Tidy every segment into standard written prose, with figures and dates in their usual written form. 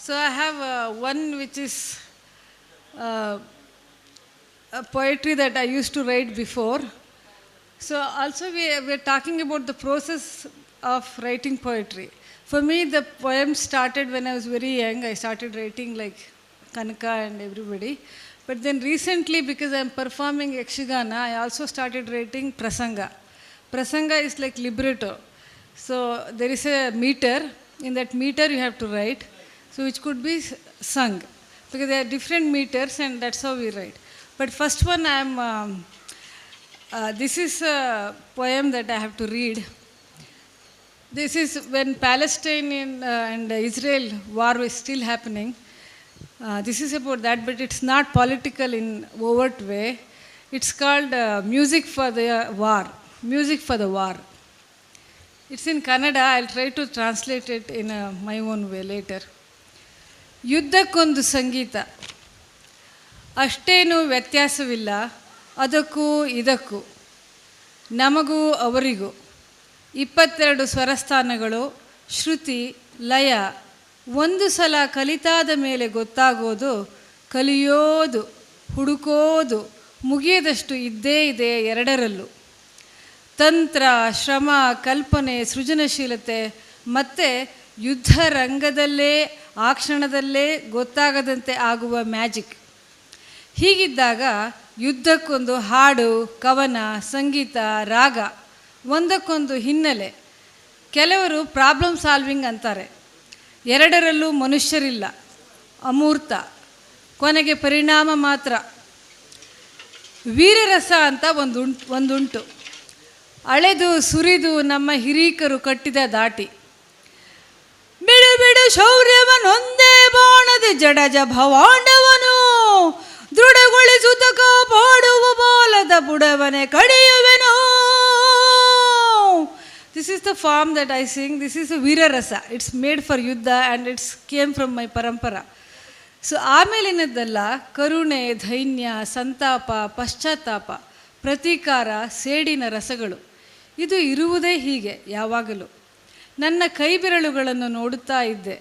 So I have one which is a poetry that I used to write before. So also we are talking about the process of writing poetry. For me, the poem started when I was very young. I started writing like Kanaka and everybody. But then recently, because I'm performing Yakshigana, I also started writing Prasanga. Prasanga is like libretto. So there is a meter. In that meter you have to write. So which could be sung. Because there are different meters and that's how we write. But first one this is a poem that I have to read. This is when Palestine and Israel war was still happening. This is about that, but it's not political in overt way. It's called Music for the War. Music for the War. It's in Kannada. I'll try to translate it in my own way later. ಯುದ್ಧಕ್ಕೊಂದು ಸಂಗೀತ, ಅಷ್ಟೇನೂ ವ್ಯತ್ಯಾಸವಿಲ್ಲ ಅದಕ್ಕೂ ಇದಕ್ಕೂ, ನಮಗೂ ಅವರಿಗೂ. 22 ಸ್ವರಸ್ಥಾನಗಳು, ಶ್ರುತಿ, ಲಯ. ಒಂದು ಸಲ ಕಲಿತಾದ ಮೇಲೆ ಗೊತ್ತಾಗೋದು, ಕಲಿಯೋದು, ಹುಡುಕೋದು ಮುಗಿಯದಷ್ಟು ಇದ್ದೇ ಇದೆ ಎರಡರಲ್ಲೂ. ತಂತ್ರ, ಶ್ರಮ, ಕಲ್ಪನೆ, ಸೃಜನಶೀಲತೆ ಮತ್ತು ಯುದ್ಧ ರಂಗದಲ್ಲೇ ಆ ಕ್ಷಣದಲ್ಲೇ ಗೊತ್ತಾಗದಂತೆ ಆಗುವ ಮ್ಯಾಜಿಕ್. ಹೀಗಿದ್ದಾಗ ಯುದ್ಧಕ್ಕೊಂದು ಹಾಡು, ಕವನ, ಸಂಗೀತ, ರಾಗ, ಒಂದಕ್ಕೊಂದು ಹಿನ್ನೆಲೆ. ಕೆಲವರು ಪ್ರಾಬ್ಲಮ್ ಸಾಲ್ವಿಂಗ್ ಅಂತಾರೆ. ಎರಡರಲ್ಲೂ ಮನುಷ್ಯರಿಲ್ಲ, ಅಮೂರ್ತ, ಕೊನೆಗೆ ಪರಿಣಾಮ ಮಾತ್ರ. ವೀರರಸ ಅಂತ ಒಂದುಂಟು, ಅಳೆದು ಸುರಿದು ನಮ್ಮ ಹಿರೀಕರು ಕಟ್ಟಿದ ದಾಟಿ. ಬಿಡು ಬಿಡು ಶೌರ್ಯವನೊಂದೇ ಬಾಣದೆ ಜಡಜ ಭವಾಂಡವನು ದೃಢಗೊಳಿಸುತ್ತ ಕಾಪಾಡುವ ಬಾಲದ ಬುಡವನೆ ಕಡಿಯುವೆನು. This is the form that I sing. This is a Veerarasa. It's made for Yuddha and it's came from my parampara. So ಆಮೇಲಿನದ್ದೆಲ್ಲ ಕರುಣೆ, ದೈನ್ಯ, ಸಂತಾಪ, ಪಶ್ಚಾತ್ತಾಪ, ಪ್ರತೀಕಾರ, ಸೇಡಿನ ರಸಗಳು. ಇದು ಇರುವುದೇ ಹೀಗೆ ಯಾವಾಗಲೂ. ನನ್ನ ಕೈ ಬೆರಳುಗಳನ್ನು ನೋಡುತ್ತಾ ಇದ್ದೆ.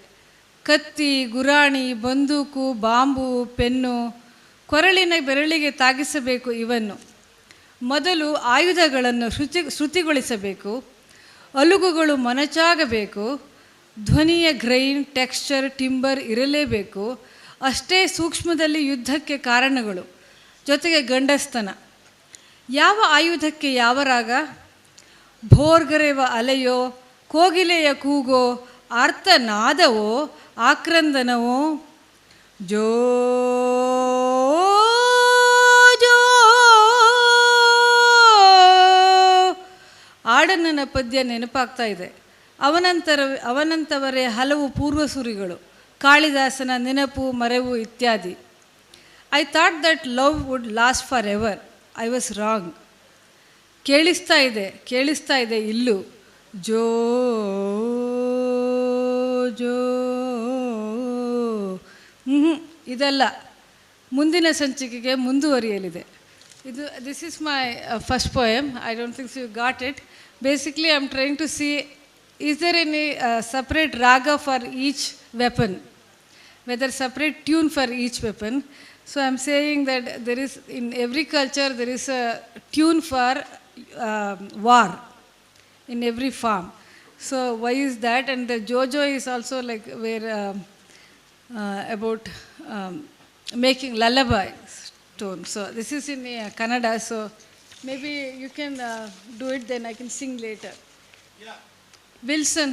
ಕತ್ತಿ, ಗುರಾಣಿ, ಬಂದೂಕು, ಬಾಂಬು, ಪೆನ್ನು, ಕೊರಳಿನ ಬೆರಳಿಗೆ ತಾಗಿಸಬೇಕು ಇವನ್ನು. ಮೊದಲು ಆಯುಧಗಳನ್ನು ಶ್ರುತಿಗೊಳಿಸಬೇಕು, ಅಲುಗುಗಳು ಮೊನಚಾಗಬೇಕು, ಧ್ವನಿಯ ಗ್ರೈನ್, ಟೆಕ್ಸ್ಚರ್, ಟಿಂಬರ್ ಇರಲೇಬೇಕು. ಅಷ್ಟೇ ಸೂಕ್ಷ್ಮದಲ್ಲಿ ಯುದ್ಧಕ್ಕೆ ಕಾರಣಗಳು, ಜೊತೆಗೆ ಗಂಡಸ್ತನ. ಯಾವ ಆಯುಧಕ್ಕೆ ಯಾವ ರಾಗ? ಭೋರ್ಗರೆವ ಅಲೆಯೋ, ಕೋಗಿಲೆಯ ಕೂಗೋ, ಆರ್ತನಾದವೋ, ಆಕ್ರಂದನವೋ? ಜೋ ಜೋ ಆಡಣ್ಣನ ಪದ್ಯ ನೆನಪಾಗ್ತಾ ಇದೆ. ಅವನಂತವರೇ ಹಲವು ಪೂರ್ವಸೂರಿಗಳು, ಕಾಳಿದಾಸನ ನೆನಪು, ಮರೆವು ಇತ್ಯಾದಿ. I thought that love would last forever. I was wrong. ಕೇಳಿಸ್ತಾ ಇದೆ ಇಲ್ಲೂ. ಜೋ ಜೋ ಇದಲ್ಲ, ಮುಂದಿನ ಸಂಚಿಕೆಗೆ ಮುಂದುವರಿಯಲಿದೆ. This is my first poem. I don't think you got it. Basically, I'm trying to see, is there any separate raga for each weapon? Whether separate tune for each weapon. So I'm saying that there is, in every culture, there is a tune for war, in every form. So why is that? And the Jojo is also like where about making lullabies tone. So this is in Kannada. So maybe you can do it, then I can sing later. Yeah. Wilson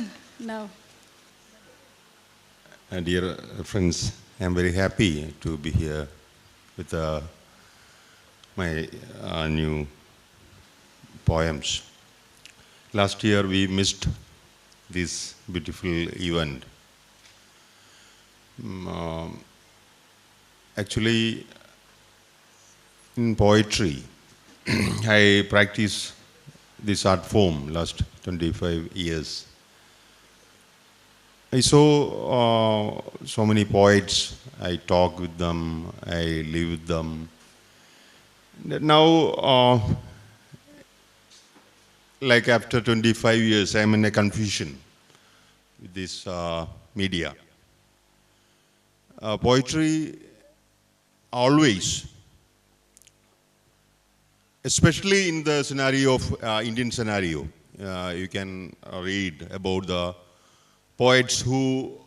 now. Dear friends, I am very happy to be here with my new poems. Last year we missed this beautiful event. Actually, in poetry, I practice this art form last 25 years. I saw so many poets, I talk with them, I live with them. Now, like after 25 years, I'm in a confusion with this media. poetry always, especially in the scenario of Indian scenario, you can read about the poets who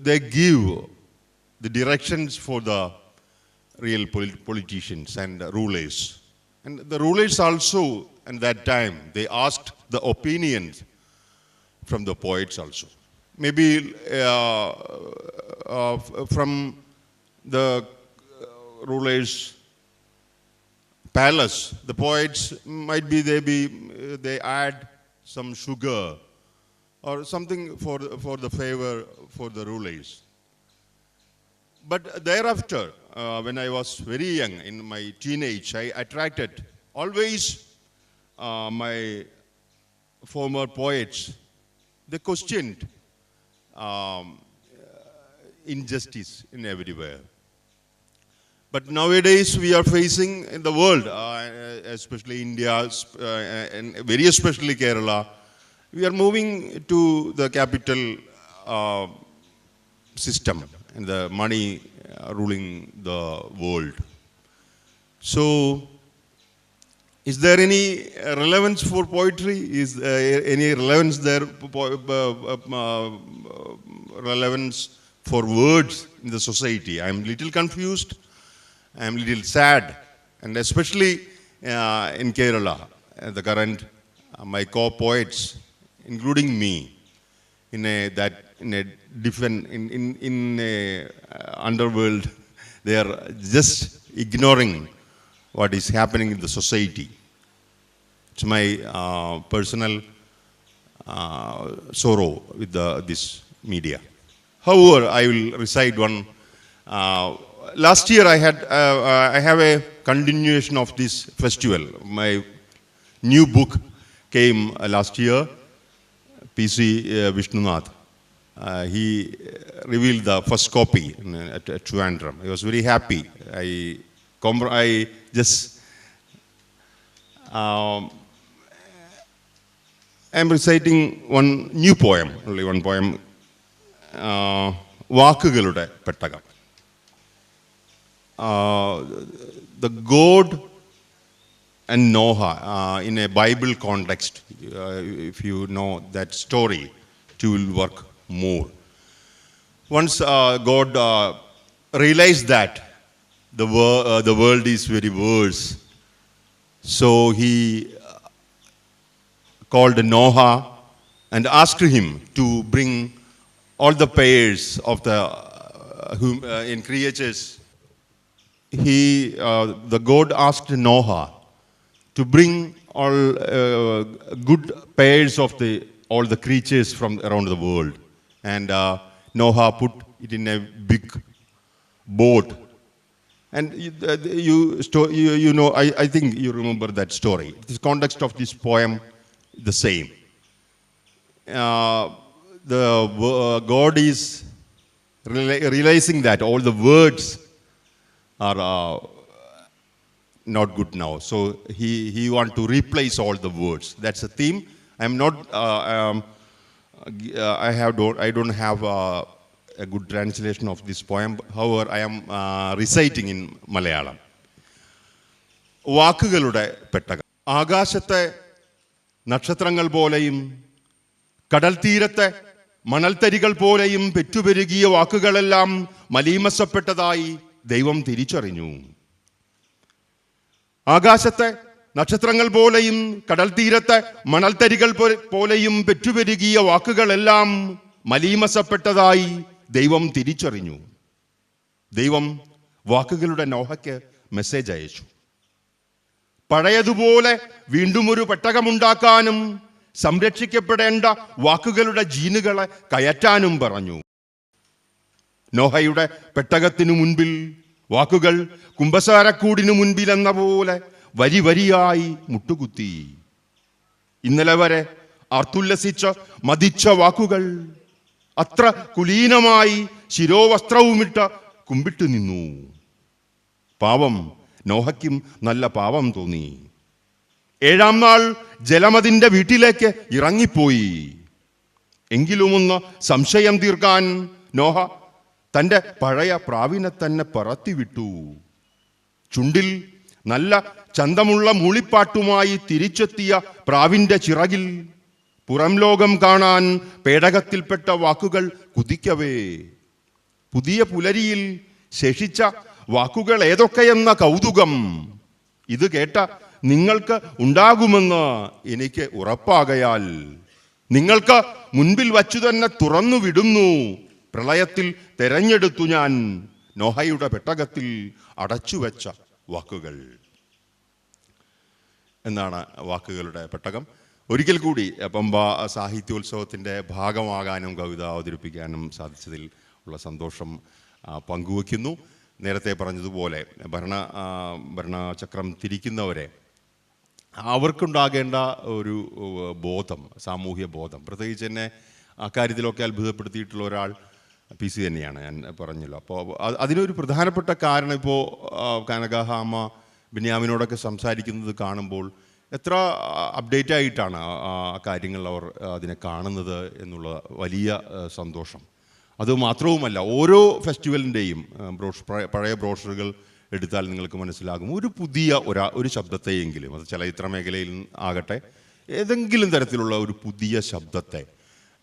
they give the directions for the real politicians and rulers. And the rulers also, at that time, they asked the opinions from the poets also. Maybe from the rulers' palace, the poets might be they add some sugar or something for the favor for the rulers. But thereafter, when I was very young, in my teenage, I attracted always my former poets. They questioned injustice in everywhere. But nowadays we are facing in the world, especially India, and very especially Kerala, we are moving to the capital system and the money ruling the world. So, is there any relevance for poetry? Is any relevance there? Relevance for words in the society? I'm little confused. I'm little sad, and especially in Kerala, the current my co-poets, including me, in a different underworld, they are just ignoring what is happening in the society. It's my personal sorrow with this media. However, I will recite one. Last year I have a continuation of this festival. My new book came last year. P.C. Vishnunath. He revealed the first copy at Trivandrum. I was very happy. I just I'm reciting one new poem, only one poem. Vakugalude Pettagam. The God and Noah in a Bible context, if you know that story, it will work more. Once God realized that the world is very worse, so he called Noah and asked him to bring all the pairs of the in creatures. The God asked Noah to bring all good pairs of all the creatures from around the world. And Noah put it in a big boat. And you know, I think you remember that story. The context of this poem, the same. God is realizing that all the words are not good now. So he want to replace all the words. That's a theme. I'm not. I don't have a good translation of this poem. However, I am reciting in Malayalam. വാക്കുകളുടെ പെട്ടകം. ആകാശത്തെ നക്ഷത്രങ്ങൾ പോലെയും കടൽ തീരത്തെ മണൽത്തരികൾ പോലെയും പെറ്റുപെരുകിയ വാക്കുകളെല്ലാം മലീമസപ്പെട്ടതായി ദൈവം തിരിച്ചറിഞ്ഞു. ആകാശത്തെ നക്ഷത്രങ്ങൾ പോലെയും കടൽ തീരത്തെ മണൽത്തരികൾ പോലെയും പെറ്റുപെരുകിയ വാക്കുകളെല്ലാം മലീമസപ്പെട്ടതായി ദൈവം തിരിച്ചറിഞ്ഞു. ദൈവം വാക്കുകളുടെ നോഹയ്ക്ക് മെസ്സേജ് അയച്ചു. പഴയതുപോലെ വീണ്ടും ഒരു പെട്ടകമുണ്ടാക്കാനും സംരക്ഷിക്കപ്പെടേണ്ട വാക്കുകളുടെ ജീനുകളെ കയറ്റാനും പറഞ്ഞു. നോഹയുടെ പെട്ടകത്തിനു മുൻപിൽ വാക്കുകൾ കുമ്പസാരക്കൂടിനു മുൻപിൽ എന്ന പോലെ വരി വരിയായി മുട്ടുകുത്തി. ഇന്നലെ വരെ ആർത്തുല്ലസിച്ച് മതിച്ച വാക്കുകൾ അത്ര കുലീനമായി ശിരോവസ്ത്രവുമിട്ട് കുമ്പിട്ട് നിന്നു. പാവം നോഹയ്ക്കും നല്ല പാവം തോന്നി. ഏഴാം നാൾ ജലമതിൻ്റെ വീട്ടിലേക്ക് ഇറങ്ങിപ്പോയി. എങ്കിലുമൊന്ന് സംശയം തീർക്കാൻ നോഹ തൻ്റെ പഴയ പ്രാവിനെ തന്നെ പറത്തിവിട്ടു. ചുണ്ടിൽ നല്ല ചന്തമുള്ള മൂളിപ്പാട്ടുമായി തിരിച്ചെത്തിയ പ്രാവിൻ്റെ ചിറകിൽ പുറം ലോകം കാണാൻ പേടകത്തിൽപ്പെട്ട വാക്കുകൾ കുതിക്കവേ പുതിയ പുലരിയിൽ ശേഷിച്ച വാക്കുകൾ ഏതൊക്കെയെന്ന കൗതുകം ഇത് കേട്ട നിങ്ങൾക്ക് ഉണ്ടാകുമെന്ന് എനിക്ക് ഉറപ്പാകയാൽ നിങ്ങൾക്ക് മുൻപിൽ വച്ചു തന്നെ തുറന്നു വിടുന്നു. പ്രളയത്തിൽ തെരഞ്ഞെടുത്തു ഞാൻ നോഹയുടെ പെട്ടകത്തിൽ അടച്ചുവെച്ച വാക്കുകൾ എന്നാണ് വാക്കുകളുടെ പെട്ടകം. ഒരിക്കൽ കൂടി പമ്പ സാഹിത്യോത്സവത്തിൻ്റെ ഭാഗമാകാനും കവിത അവതരിപ്പിക്കാനും സാധിച്ചതിൽ ഉള്ള സന്തോഷം പങ്കുവയ്ക്കുന്നു. നേരത്തെ പറഞ്ഞതുപോലെ ഭരണചക്രം തിരിക്കുന്നവരെ അവർക്കുണ്ടാകേണ്ട ഒരു ബോധം, സാമൂഹ്യ ബോധം, പ്രത്യേകിച്ച് എന്നെ അക്കാര്യത്തിലൊക്കെ അത്ഭുതപ്പെടുത്തിയിട്ടുള്ള ഒരാൾ PC തന്നെയാണ്, ഞാൻ പറഞ്ഞല്ലോ. അപ്പോൾ അതിനൊരു പ്രധാനപ്പെട്ട കാരണം ഇപ്പോൾ കനകഹാമ ബെന്യാമിനോടൊക്കെ സംസാരിക്കുന്നത് കാണുമ്പോൾ എത്ര അപ്ഡേറ്റ് ആയിട്ടാണ് ആ കാര്യങ്ങൾ അവർ അതിനെ കാണുന്നത് എന്നുള്ള വലിയ സന്തോഷം. അതുമാത്രവുമല്ല, ഓരോ ഫെസ്റ്റിവലിൻ്റെയും പഴയ ബ്രോഷറുകൾ എടുത്താൽ നിങ്ങൾക്ക് മനസ്സിലാകും, ഒരു പുതിയ ഒരു ശബ്ദത്തെയെങ്കിലും, അത് ചലച്ചിത്ര മേഖലയിൽ ആകട്ടെ ഏതെങ്കിലും തരത്തിലുള്ള ഒരു പുതിയ ശബ്ദത്തെ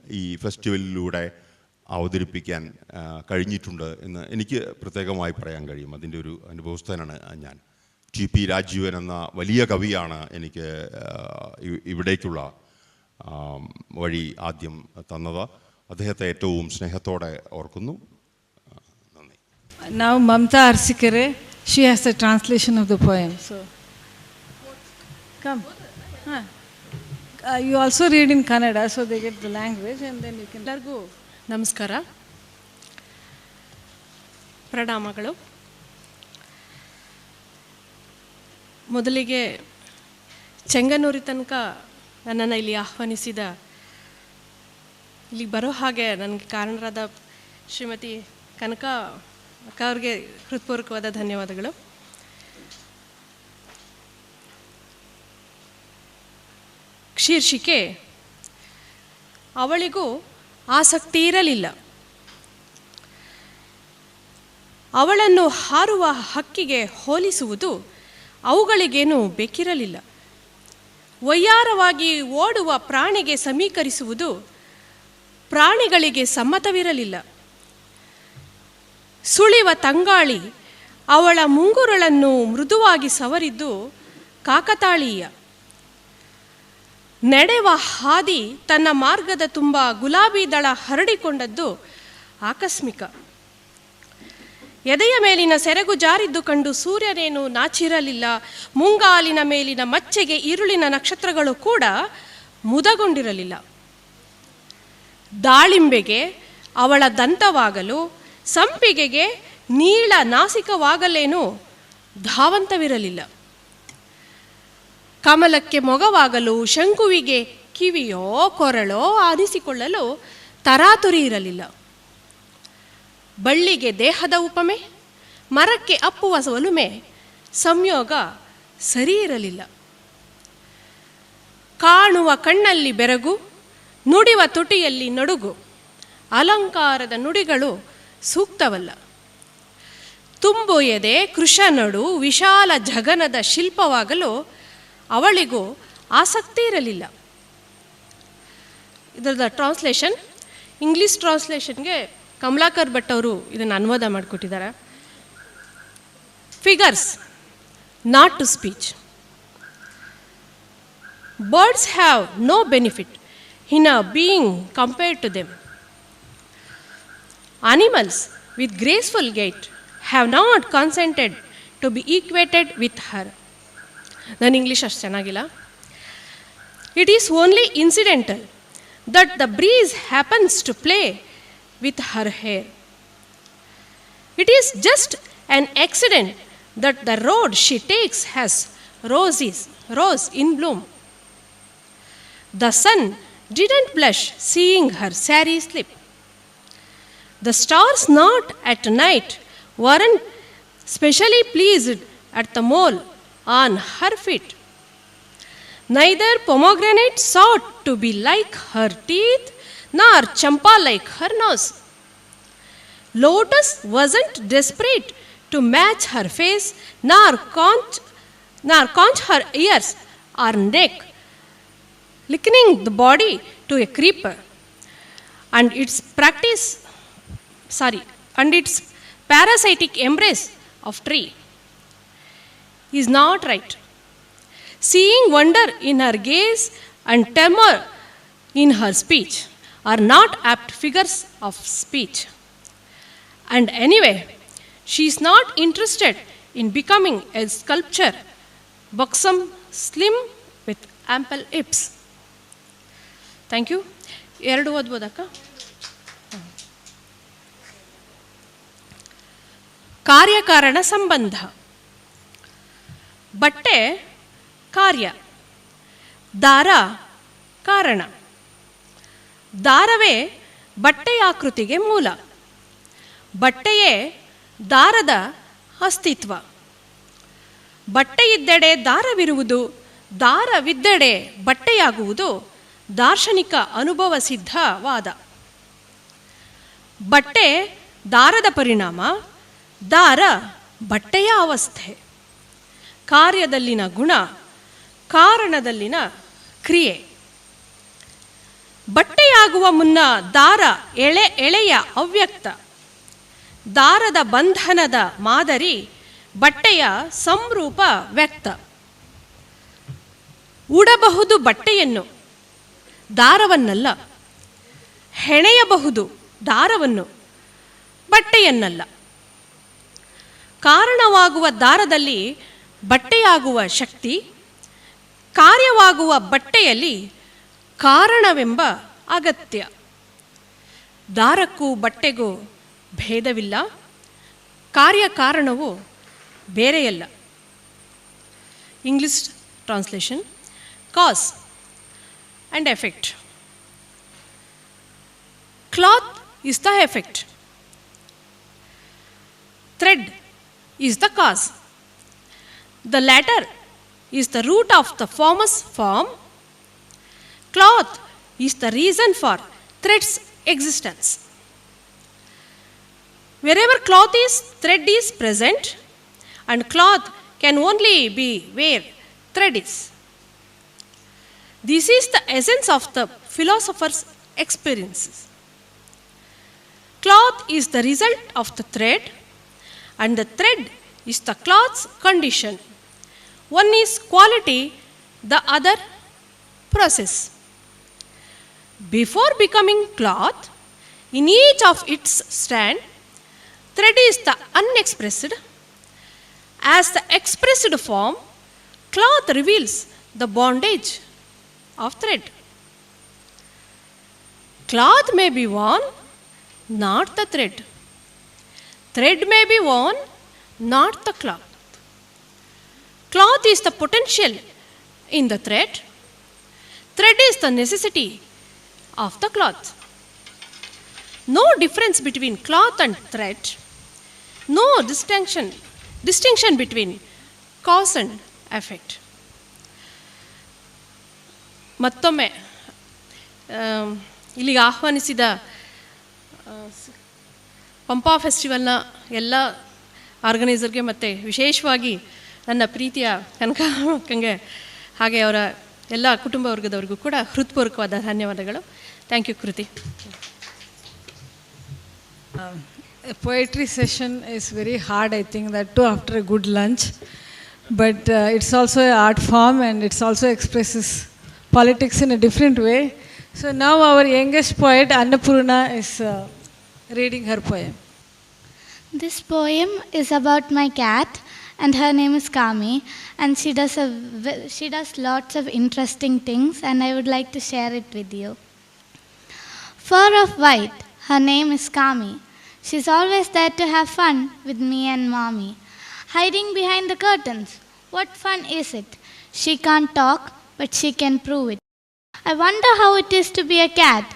ഈ ഫെസ്റ്റിവലിലൂടെ അവതരിപ്പിക്കാൻ കഴിഞ്ഞിട്ടുണ്ട് എന്ന് എനിക്ക് പ്രത്യേകമായി പറയാൻ കഴിയും. അതിൻ്റെ ഒരു അനുഭവസ്ഥനാണ് ഞാൻ. TP രാജീവൻ എന്ന വലിയ കവിയാണ് എനിക്ക് ഇവിടേക്കുള്ള വഴി ആദ്യം തന്നത്. അദ്ദേഹത്തെ ഏറ്റവും സ്നേഹത്തോടെ ഓർക്കുന്നു. നന്ദി. Now Mamta Arsikere, she has the translation of the poem. So come. You also read in Kannada, so they get the language and then you can. ಎಲ್ಲರಿಗೂ ನಮಸ್ಕಾರ, ಪ್ರಣಾಮಗಳು. ಮೊದಲಿಗೆ ಚೆಂಗನ್ನೂರಿ ತನಕ ನನ್ನನ್ನು ಇಲ್ಲಿ ಆಹ್ವಾನಿಸಿದ, ಇಲ್ಲಿ ಬರೋ ಹಾಗೆ ನನಗೆ ಕಾರಣರಾದ ಶ್ರೀಮತಿ ಕನಕ ಅಕ್ಕ ಅವ್ರಿಗೆ ಹೃತ್ಪೂರ್ವಕವಾದ ಧನ್ಯವಾದಗಳು. ಶೀರ್ಷಿಕೆ ಅವಳಿಗೂ ಆಸಕ್ತಿ ಇರಲಿಲ್ಲ. ಅವಳನ್ನು ಹಾರುವ ಹಕ್ಕಿಗೆ ಹೋಲಿಸುವುದು ಅವುಗಳಿಗೇನೂ ಬೇಕಿರಲಿಲ್ಲ. ವಯ್ಯಾರವಾಗಿ ಓಡುವ ಪ್ರಾಣಿಗೆ ಸಮೀಕರಿಸುವುದು ಪ್ರಾಣಿಗಳಿಗೆ ಸಮ್ಮತವಿರಲಿಲ್ಲ. ಸುಳಿವ ತಂಗಾಳಿ ಅವಳ ಮುಂಗುರುಳನ್ನು ಮೃದುವಾಗಿ ಸವರಿದ್ದು ಕಾಕತಾಳೀಯ. ನಡೆವ ಹಾದಿ ತನ್ನ ಮಾರ್ಗದ ತುಂಬ ಗುಲಾಬಿ ದಳ ಹರಡಿಕೊಂಡದ್ದು ಆಕಸ್ಮಿಕ. ಎದೆಯ ಮೇಲಿನ ಸೆರಗು ಜಾರಿದ್ದು ಕಂಡು ಸೂರ್ಯನೇನು ನಾಚಿರಲಿಲ್ಲ. ಮುಂಗಾಲಿನ ಮೇಲಿನ ಮಚ್ಚೆಗೆ ಈರುಳಿನ ನಕ್ಷತ್ರಗಳು ಕೂಡ ಮುದಗೊಂಡಿರಲಿಲ್ಲ. ದಾಳಿಂಬೆಗೆ ಅವಳ ದಂತವಾಗಲು, ಸಂಪಿಗೆಗೆ ನೀಳ ನಾಸಿಕವಾಗಲೇನೂ ಧಾವಂತವಿರಲಿಲ್ಲ. ಕಮಲಕ್ಕೆ ಮೊಗವಾಗಲು, ಶಂಕುವಿಗೆ ಕಿವಿಯೋ ಕೊರಳೋ ಆನಿಸಿಕೊಳ್ಳಲು ತರಾತುರಿ ಇರಲಿಲ್ಲ. ಬಳ್ಳಿಗೆ ದೇಹದ ಉಪಮೆ, ಮರಕ್ಕೆ ಅಪ್ಪುವ ಒಲುಮೆ, ಸಂಯೋಗ ಸರಿ ಇರಲಿಲ್ಲ. ಕಾಣುವ ಕಣ್ಣಲ್ಲಿ ಬೆರಗು, ನುಡಿವ ತುಟಿಯಲ್ಲಿ ನಡುಗು, ಅಲಂಕಾರದ ನುಡಿಗಳು ಸೂಕ್ತವಲ್ಲ. ತುಂಬು ಎದೆ ಕೃಶನಡು ವಿಶಾಲ ಜಗನದ ಶಿಲ್ಪವಾಗಲು ಅವಳಿಗೂ ಆಸಕ್ತಿ ಇರಲಿಲ್ಲ. ಇದರದ ಟ್ರಾನ್ಸ್ಲೇಷನ್, ಇಂಗ್ಲೀಷ್ ಟ್ರಾನ್ಸ್ಲೇಷನ್ಗೆ ಕಮಲಾಕರ್ ಭಟ್ ಅವರು ಇದನ್ನು ಅನುವಾದ ಮಾಡಿಕೊಟ್ಟಿದ್ದಾರೆ. Figures, not to speech. Birds have no benefit in a being compared to them. Animals with graceful gait have not consented to be equated with her. ನನ್ನ ಇಂಗ್ಲೀಷ್ ಅಷ್ಟು ಚೆನ್ನಾಗಿಲ್ಲ. It is only incidental that the breeze happens to play with her hair. It is just an accident that the road she takes has rose in bloom. The sun didn't blush seeing her saree slip. The stars not at night weren't specially pleased at the mole on her feet. Neither pomegranate sought to be like her teeth, nor champa like her nose. Lotus wasn't desperate to match her face, nor conch her ears or neck, likening the body to a creeper, and its parasitic embrace of tree is not right. Seeing wonder in her gaze and tremor in her speech are not apt figures of speech. And anyway, she is not interested in becoming a sculpture, buxom, slim, with ample hips. Thank you. ಎರಡು ಓದ್ಬೋದಕ್ಕ? ಕಾರ್ಯಕಾರಣ ಸಂಬಂಧ. ಬಟ್ಟೆ ಕಾರ್ಯ, ದಾರ ಕಾರಣ. ದಾರವೇ ಬಟ್ಟೆಯ ಆಕೃತಿಗೆ ಮೂಲ. ಬಟ್ಟೆಯೇ ದಾರದ ಅಸ್ತಿತ್ವ. ಬಟ್ಟೆಯಿದ್ದೆಡೆ ದಾರವಿರುವುದು, ದಾರವಿದ್ದೆಡೆ ಬಟ್ಟೆಯಾಗುವುದು ದಾರ್ಶನಿಕ ಅನುಭವ ಸಿದ್ಧವಾದ. ಬಟ್ಟೆ ದಾರದ ಪರಿಣಾಮ, ದಾರ ಬಟ್ಟೆಯ ಅವಸ್ಥೆ. ಕಾರ್ಯದಲ್ಲಿನ ಗುಣ, ಕಾರಣದಲ್ಲಿನ ಕ್ರಿಯೆ. ಬಟ್ಟೆಯಾಗುವ ಮುನ್ನ ದಾರ ಎಳೆಯ ಅವ್ಯಕ್ತ. ದಾರದ ಬಂಧನದ ಮಾದರಿ ಬಟ್ಟೆಯ ಸಂರೂಪ ವ್ಯಕ್ತ. ಉಡಬಹುದು ಬಟ್ಟೆಯನ್ನು, ದಾರವನ್ನಲ್ಲ. ಹೆಣೆಯಬಹುದು ದಾರವನ್ನು, ಬಟ್ಟೆಯನ್ನಲ್ಲ. ಕಾರಣವಾಗುವ ದಾರದಲ್ಲಿ ಬಟ್ಟೆಯಾಗುವ ಶಕ್ತಿ, ಕಾರ್ಯವಾಗುವ ಬಟ್ಟೆಯಲ್ಲಿ ಕಾರಣವೆಂಬ ಅಗತ್ಯ. ದಾರಕ್ಕೂ ಬಟ್ಟೆಗೂ ಭೇದವಿಲ್ಲ, ಕಾರ್ಯಕಾರಣವು ಬೇರೆಯಲ್ಲ. English translation. Cause and effect. Cloth is the effect. Thread is the cause. The latter is the root of the former's form. Cloth is the reason for thread's existence. Wherever cloth is, thread is present, and cloth can only be where thread is. This is the essence of the philosopher's experiences. Cloth is the result of the thread, and the thread is the cloth's condition. One is quality, the other process. Before becoming cloth, in each of its strand, thread is the unexpressed. As the expressed form, cloth reveals the bondage of thread. Cloth may be worn, not the thread. Thread may be worn, not the cloth. Cloth is the potential in the thread. Thread is the necessity of the cloth. No difference between cloth and thread. No distinction between cause and effect. ಮತ್ತೊಮ್ಮೆ ಇಲ್ಲಿಗೆ ಆಹ್ವಾನಿಸಿದ ಪಂಪಾ ಫೆಸ್ಟಿವಲ್ನ ಎಲ್ಲ ಆರ್ಗನೈಸರ್ಗೆ ಮತ್ತು ವಿಶೇಷವಾಗಿ ನನ್ನ ಪ್ರೀತಿಯ ಕನಕಕ್ಕಂಗೆ ಹಾಗೆ ಅವರ ಎಲ್ಲ ಕುಟುಂಬ ವರ್ಗದವ್ರಿಗೂ ಕೂಡ ಹೃತ್ಪೂರ್ವಕವಾದ ಧನ್ಯವಾದಗಳು. ಥ್ಯಾಂಕ್ ಯು ಕೃತಿ. A poetry session is very hard, I think, that too after a good lunch. But it's also an art form, and it also expresses politics in a different way. So now our youngest poet, Annapurna, is reading her poem. This poem is about my cat, and her name is Kami, and she does lots of interesting things, and I would like to share it with you. Fur of white, her name is Kami. She's always there to have fun with me and Mommy. Hiding behind the curtains, what fun is it? She can't talk, but she can prove it. I wonder how it is to be a cat,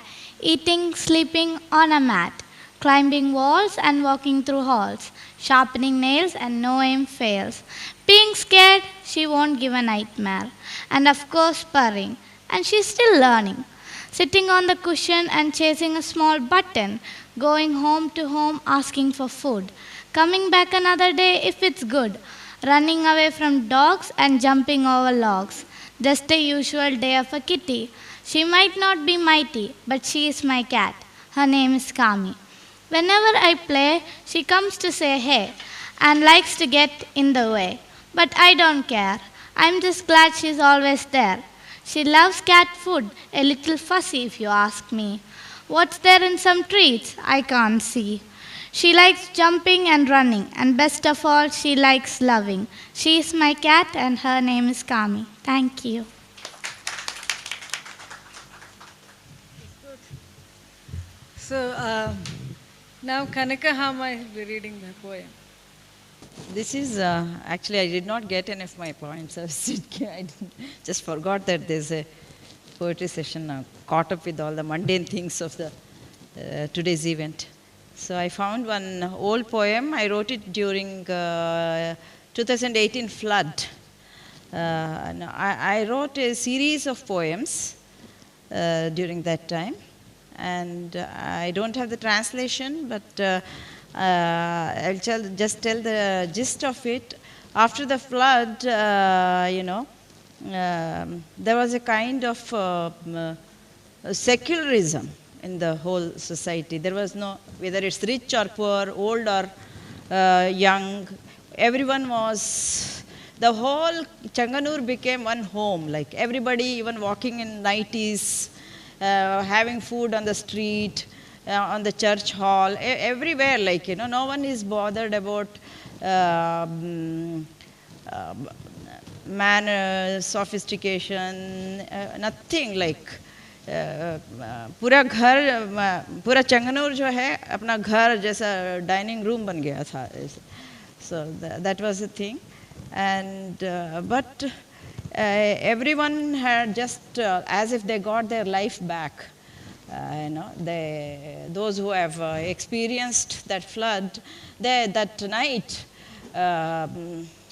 eating, sleeping on a mat, climbing walls and walking through halls, sharpening nails and no aim fails. Being scared, she won't give a nightmare, and of course purring, and she's still learning. sitting on the cushion and chasing a small button, going home to home asking for food, coming back another day if it's good, running away from dogs and jumping over logs. Just a usual day of a kitty. She might not be mighty, but she is my cat. Her name is Kami. Whenever I play, she comes to say hey and likes to get in the way. But I don't care. I'm just glad she's always there. She loves cat food, a little fussy if you ask me. What's there in some treats? I can't see. She likes jumping and running, and best of all, she likes loving. She is my cat, and her name is Kami. Thank you. So now Kanaka Hama will be reading the poem. This is actually I did not get any of my points. I just forgot that there's a poetry session now. Caught up with all the mundane things of the today's event. So I found one old poem. I wrote it during 2018 flood. I wrote a series of poems during that time, and I don't have the translation, but I'll just tell the gist of it. After the flood, there was a kind of secularism in the whole society. There was no, whether it's rich or poor, old or young, everyone was, the whole Changanur became one home, like everybody even walking in nighties, having food on the street, on the church hall, everywhere, like, no one is bothered about manners, sophistication, nothing, like पूरा घर पूरा चंगनूर जो है अपना घर जैसा dining room बन गया था. So that was the thing. And but everyone had just as if they got their life back. Those who have experienced that flood, that night,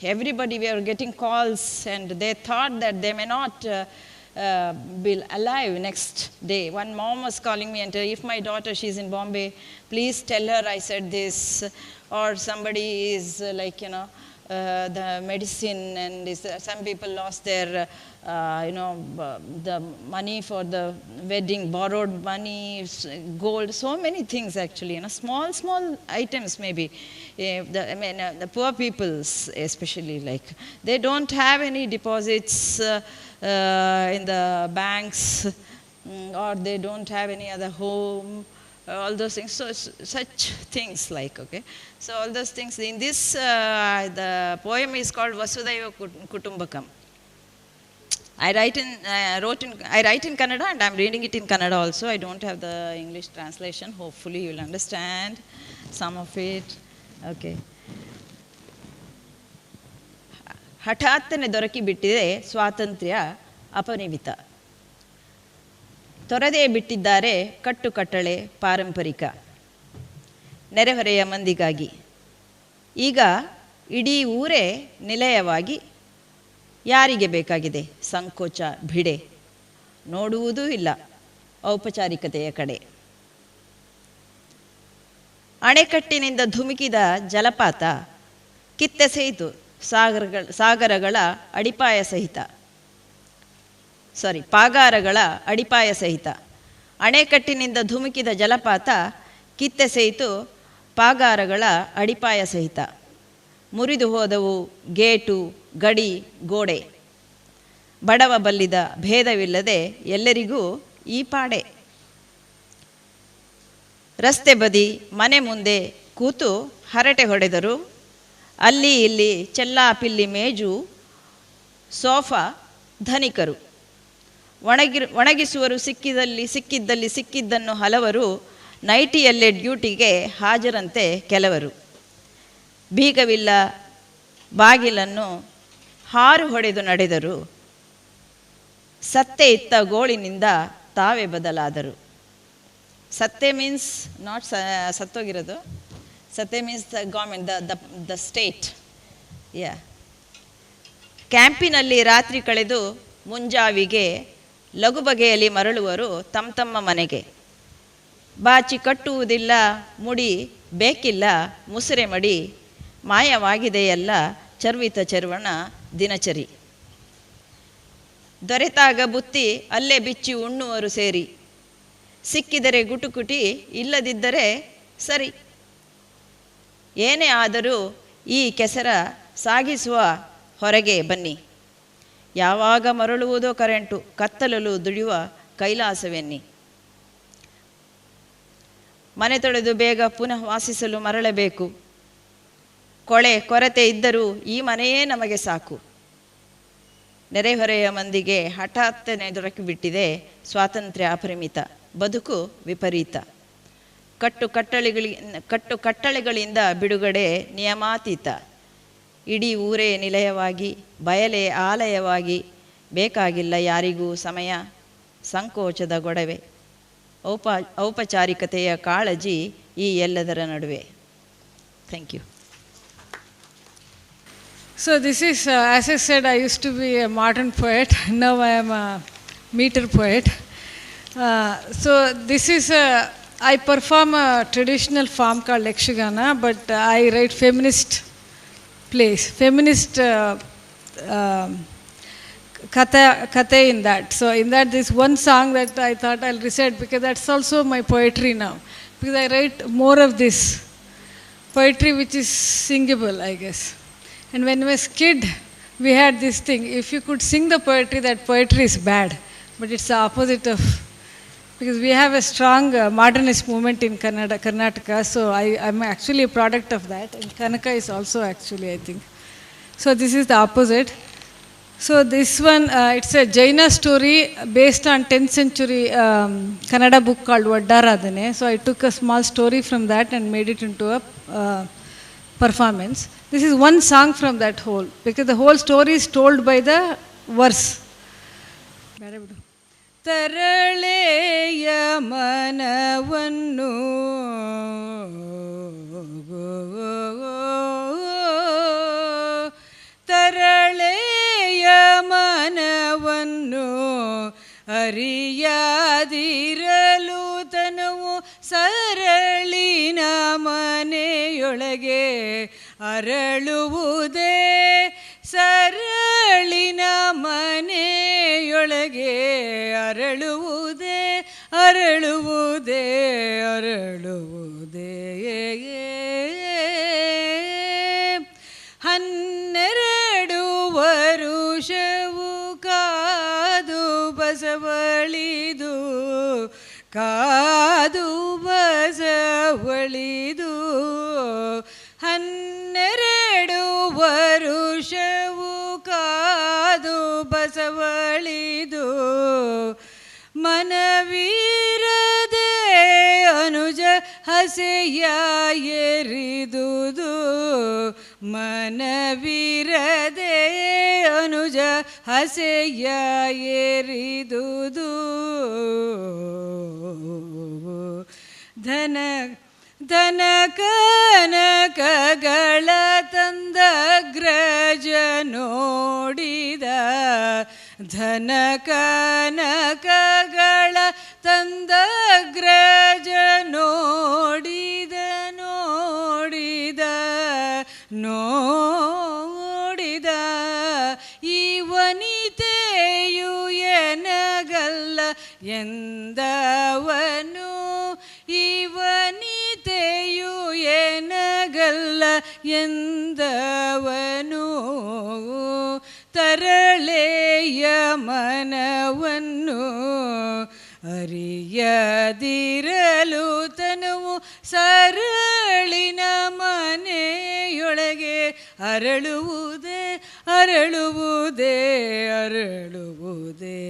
everybody were getting calls, and they thought that they may not be alive next day. One mom was calling me and telling, if my daughter, she's in Bombay, please tell her I said this. Or somebody is the medicine, and some people lost their the money for the wedding, borrowed money, gold, so many things actually, small items maybe. The poor people especially, like, they don't have any deposits in the banks, or they don't have any other home, all those things. So such things, like, okay. So all those things. In this, the poem is called Vasudhaiva Kutumbakam. I write in Kannada, and I'm reading it in Kannada also. I don't have the English translation. Hopefully you will understand some of it. Okay. ಹಠಾತ್ತನೆ ದೊರಕಿ ಬಿಟ್ಟಿದೆ ಸ್ವಾತಂತ್ರ್ಯ ಅಪರಿಮಿತ. ತೊರೆದೇ ಬಿಟ್ಟಿದ್ದಾರೆ ಕಟ್ಟುಕಟ್ಟಳೆ ಪಾರಂಪರಿಕ ನೆರೆಹೊರೆಯ ಮಂದಿಗಾಗಿ. ಈಗ ಇಡೀ ಊರೇ ನಿಲಯವಾಗಿ ಯಾರಿಗೆ ಬೇಕಾಗಿದೆ ಸಂಕೋಚ ಭಿಡೆ, ನೋಡುವುದೂ ಇಲ್ಲ ಔಪಚಾರಿಕತೆಯ ಕಡೆ. ಅಣೆಕಟ್ಟಿನಿಂದ ಧುಮುಕಿದ ಜಲಪಾತ ಕಿತ್ತೆಸೆಯಿತು ಸಾಗರಗಳ ಅಡಿಪಾಯ ಸಹಿತ, ಪಾಗಾರಗಳ ಅಡಿಪಾಯ ಸಹಿತ. ಅಣೆಕಟ್ಟಿನಿಂದ ಧುಮುಕಿದ ಜಲಪಾತ ಕಿತ್ತೆಸೆಯಿತು ಪಾಗಾರಗಳ ಅಡಿಪಾಯ ಸಹಿತ. ಮುರಿದು ಹೋದವು ಗೇಟು ಗಡಿ ಗೋಡೆ, ಬಡವ ಬಲ್ಲಿದ ಭೇದವಿಲ್ಲದೆ ಎಲ್ಲರಿಗೂ ಈ ಪಾಡೆ. ರಸ್ತೆ ಬದಿ ಮನೆ ಮುಂದೆ ಕೂತು ಹರಟೆ ಹೊಡೆದರು, ಅಲ್ಲಿ ಇಲ್ಲಿ ಚೆಲ್ಲಾಪಿಲ್ಲಿ ಮೇಜು ಸೋಫಾ ಧನಿಕರು. ಒಣಗಿಸುವರು ಸಿಕ್ಕಿದ್ದಲ್ಲಿ ಸಿಕ್ಕಿದ್ದನ್ನು ಹಲವರು, ನೈಟಿಯಲ್ಲೇ ಡ್ಯೂಟಿಗೆ ಹಾಜರಂತೆ ಕೆಲವರು. ಬೀಗವಿಲ್ಲ ಬಾಗಿಲನ್ನು ಹಾರು ಹೊಡೆದು ನಡೆದರು, ಸತ್ತೆ ಇತ್ತ ಗೋಳಿನಿಂದ ತಾವೇ ಬದಲಾದರು. ಸತ್ತೆ ಮೀನ್ಸ್ ನಾಟ್ ಸತ್ತೋಗಿರೋದು, ಸತ್ತೆ means the government, the state. ಕ್ಯಾಂಪಿನಲ್ಲಿ ರಾತ್ರಿ ಕಳೆದು ಮುಂಜಾವಿಗೆ ಲಘು ಬಗೆಯಲ್ಲಿ ಮರಳುವರು ತಮ್ಮ ಮನೆಗೆ. ಬಾಚಿ ಕಟ್ಟುವುದಿಲ್ಲ ಮುಡಿ ಬೇಕಿಲ್ಲ ಮುಸುರೆ ಮಡಿ, ಮಾಯವಾಗಿದೆಯಲ್ಲ ಚರ್ವಿತ ಚರ್ವಣ ದಿನಚರಿ. ದೊರೆತಾಗ ಬುತ್ತಿ ಅಲ್ಲೇ ಬಿಚ್ಚಿ ಉಣ್ಣುವರು ಸೇರಿ, ಸಿಕ್ಕಿದರೆ ಗುಟುಕುಟಿ ಇಲ್ಲದಿದ್ದರೆ ಸರಿ. ಏನೇ ಆದರೂ ಈ ಕೆಸರ ಸಾಗಿಸುವ ಹೊರಗೆ ಬನ್ನಿ, ಯಾವಾಗ ಮರಳುವುದೋ ಕರೆಂಟು ಕತ್ತಲಲು ದುಡಿಯುವ ಕೈಲಾಸವೆನ್ನಿ. ಮನೆ ತೊಳೆದು ಬೇಗ ಪುನಃ ವಾಸಿಸಲು ಮರಳಬೇಕು, ಕೊರತೆ ಇದ್ದರೂ ಈ ಮನೆಯೇ ನಮಗೆ ಸಾಕು. ನೆರೆಹೊರೆಯ ಮಂದಿಗೆ ಹಠಾತ್ತನೆ ದೊರಕಿಬಿಟ್ಟಿದೆ ಸ್ವಾತಂತ್ರ್ಯ ಅಪರಿಮಿತ, ಬದುಕು ವಿಪರೀತ. ಕಟ್ಟಳೆಗಳಿಂದ ಬಿಡುಗಡೆ ನಿಯಮಾತೀತ, ಇಡೀ ಊರೇ ನಿಲಯವಾಗಿ ಬಯಲೇ ಆಲಯವಾಗಿ, ಬೇಕಾಗಿಲ್ಲ ಯಾರಿಗೂ ಸಮಯ ಸಂಕೋಚದ ಗೊಡವೆ, ಔಪಚಾರಿಕತೆಯ ಕಾಳಜಿ ಈ ಎಲ್ಲದರ ನಡುವೆ. Thank you. So this is, as I said, I used to be a modern poet. Now I am a meter poet. So this is I perform a traditional form called Yakshagana, but I write feminist plays, feminist kate in that. So in that, this one song that I thought I'll recite, because that's also my poetry now. Because I write more of this poetry which is singable, I guess. And when I was a kid, we had this thing, if you could sing the poetry, that poetry is bad. But it's the opposite of, because we have a strong modernist movement in Karnataka, so I'm actually a product of that. And Kanaka is also actually, I think. So this is the opposite. So this one, it's a Jaina story based on 10th century Kannada book called Vaddaradhane. So I took a small story from that and made it into a performance. This is one song from that whole, because the whole story is told by the verse. ತರಳೆಯ ಮನವನ್ನು ತರಳೆಯ ಮನವನ್ನು ಅರಿಯಾದಿರಲು ತನುವು ಸರಳಿನ ಮನೆಯೊಳಗೆ ಅರಳುವುದೇ, ಸರಳಿನ ಮನೆಯೊಳಗೆ ಅರಳುವುದೇ, ಅರಳುವುದೇ, ಅರಳುವುದೇ. 12 ವರುಷವು ಕಾದು ಬಸವಳಿದು, ಕಾದು ಬಸವಳಿದು. 12 ವರುಷವು ಕಾದು ಬಸವಳಿದು, ಮನವೀರದೆ ಅನುಜ ಹಸೆಯ ಎರಿದುದು, ಮನವೀರದೆ ಅನುಜ ಹಸೆಯ ಎರಿದುದು. ಧನ ಕನಕಗಳ ತಂದ ಗ್ರಜ ನೋಡಿದ, ಧನ ಕನಕಗಳ ತಂದ ಗ್ರಜ ನೋಡಿದ, ನೋಡಿದ, ನೋಡಿದ. ಈ ವನಿತೆಯು ಎನಗಲ್ಲ ಎಂದವನು, ಈ ವನಿತೆಯು ಎನಗಲ್ಲ ಎಂದವನು. ತರಳೆಯ ಮನವನ್ನು ಅರಿಯದಿರಲು ತನುವು ಸರಳಿನ ಮನೆಯೊಳಗೆ ಅರಳುವುದೇ, ಅರಳುವುದೇ, ಅರಳುವುದೇ.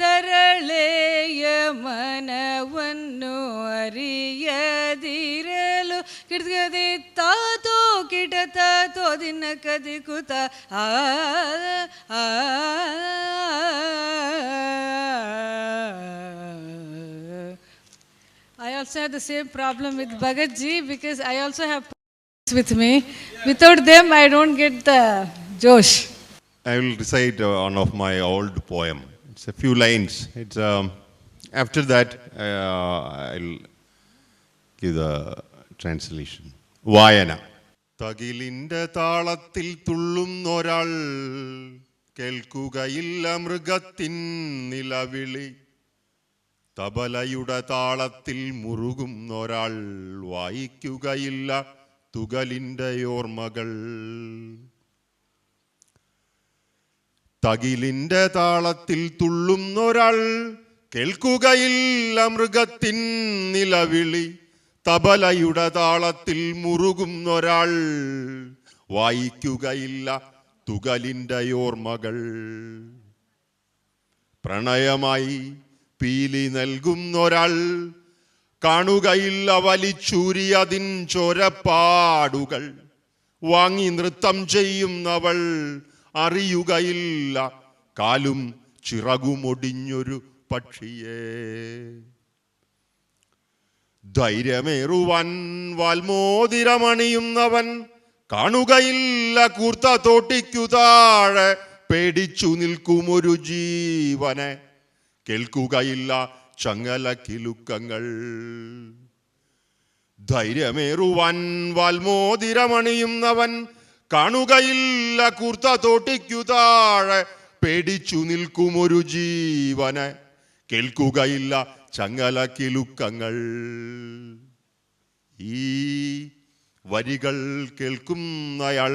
ತರಳೆಯ ಮನವನ್ನು ಅರಿಯದಿರಲು ಕಿಡ್ಗದೆ ತಾತೋ ಕಿಟತ ತೋದಿನ ಕದಿಕುತ ಆ I also have the same problem with Bhagat ji, because I also have with me. Without them, I don't get the josh. I will recite one of my old poem. It's a few lines. It's after that I'll give the translation. വായന. തകിലിൻ്റെ താളത്തിൽ തുള്ളുന്നൊരാൾ കേൾക്കുകയില്ല മൃഗത്തിൻ നിലവിളി. തബലയുടെ താളത്തിൽ മുറുകുന്നൊരാൾ വായിക്കുകയില്ല തുകലിൻ്റെ ഓർമ്മകൾ. തകിലിൻ്റെ താളത്തിൽ തുള്ളുന്നൊരാൾ കേൾക്കുകയില്ല മൃഗത്തിൻ നിലവിളി. തബലയുടെ താളത്തിൽ മുറുകുന്നൊരാൾ വായിക്കുകയില്ല തുകലിൻ്റെ ഓർമ്മകൾ. പ്രണയമായി പീലി നൽകുന്നൊരാൾ കാണുകയില്ല വലിച്ചൂരിയതിൻ ചോരപ്പാടുകൾ. വാങ്ങി നൃത്തം ചെയ്യുന്നവൾ അറിയുകയില്ല കാലും ചിറകുമൊടിഞ്ഞൊരു പക്ഷിയെ. ധൈര്യമേറുവാൻ വാൽമോതിരമണിയുന്നവൻ കാണുകയില്ല കൂർത്ത തോട്ടിക്കു താഴെ പേടിച്ചു നിൽക്കുമൊരു ജീവനെ. കേൾക്കുകയില്ല ചങ്ങല കിലുക്കങ്ങൾ. ധൈര്യമേറുവാൻ വാൽമോതിരമണിയുന്നവൻ കാണുകയില്ല കൂർത്ത തോട്ടിക്കു താഴെ പേടിച്ചു നിൽക്കുമൊരു ജീവനെ. കേൾക്കുകയില്ല ചങ്ങല കിലുക്കങ്ങൾ. ഈ വരികൾ കേൾക്കുന്നയാൾ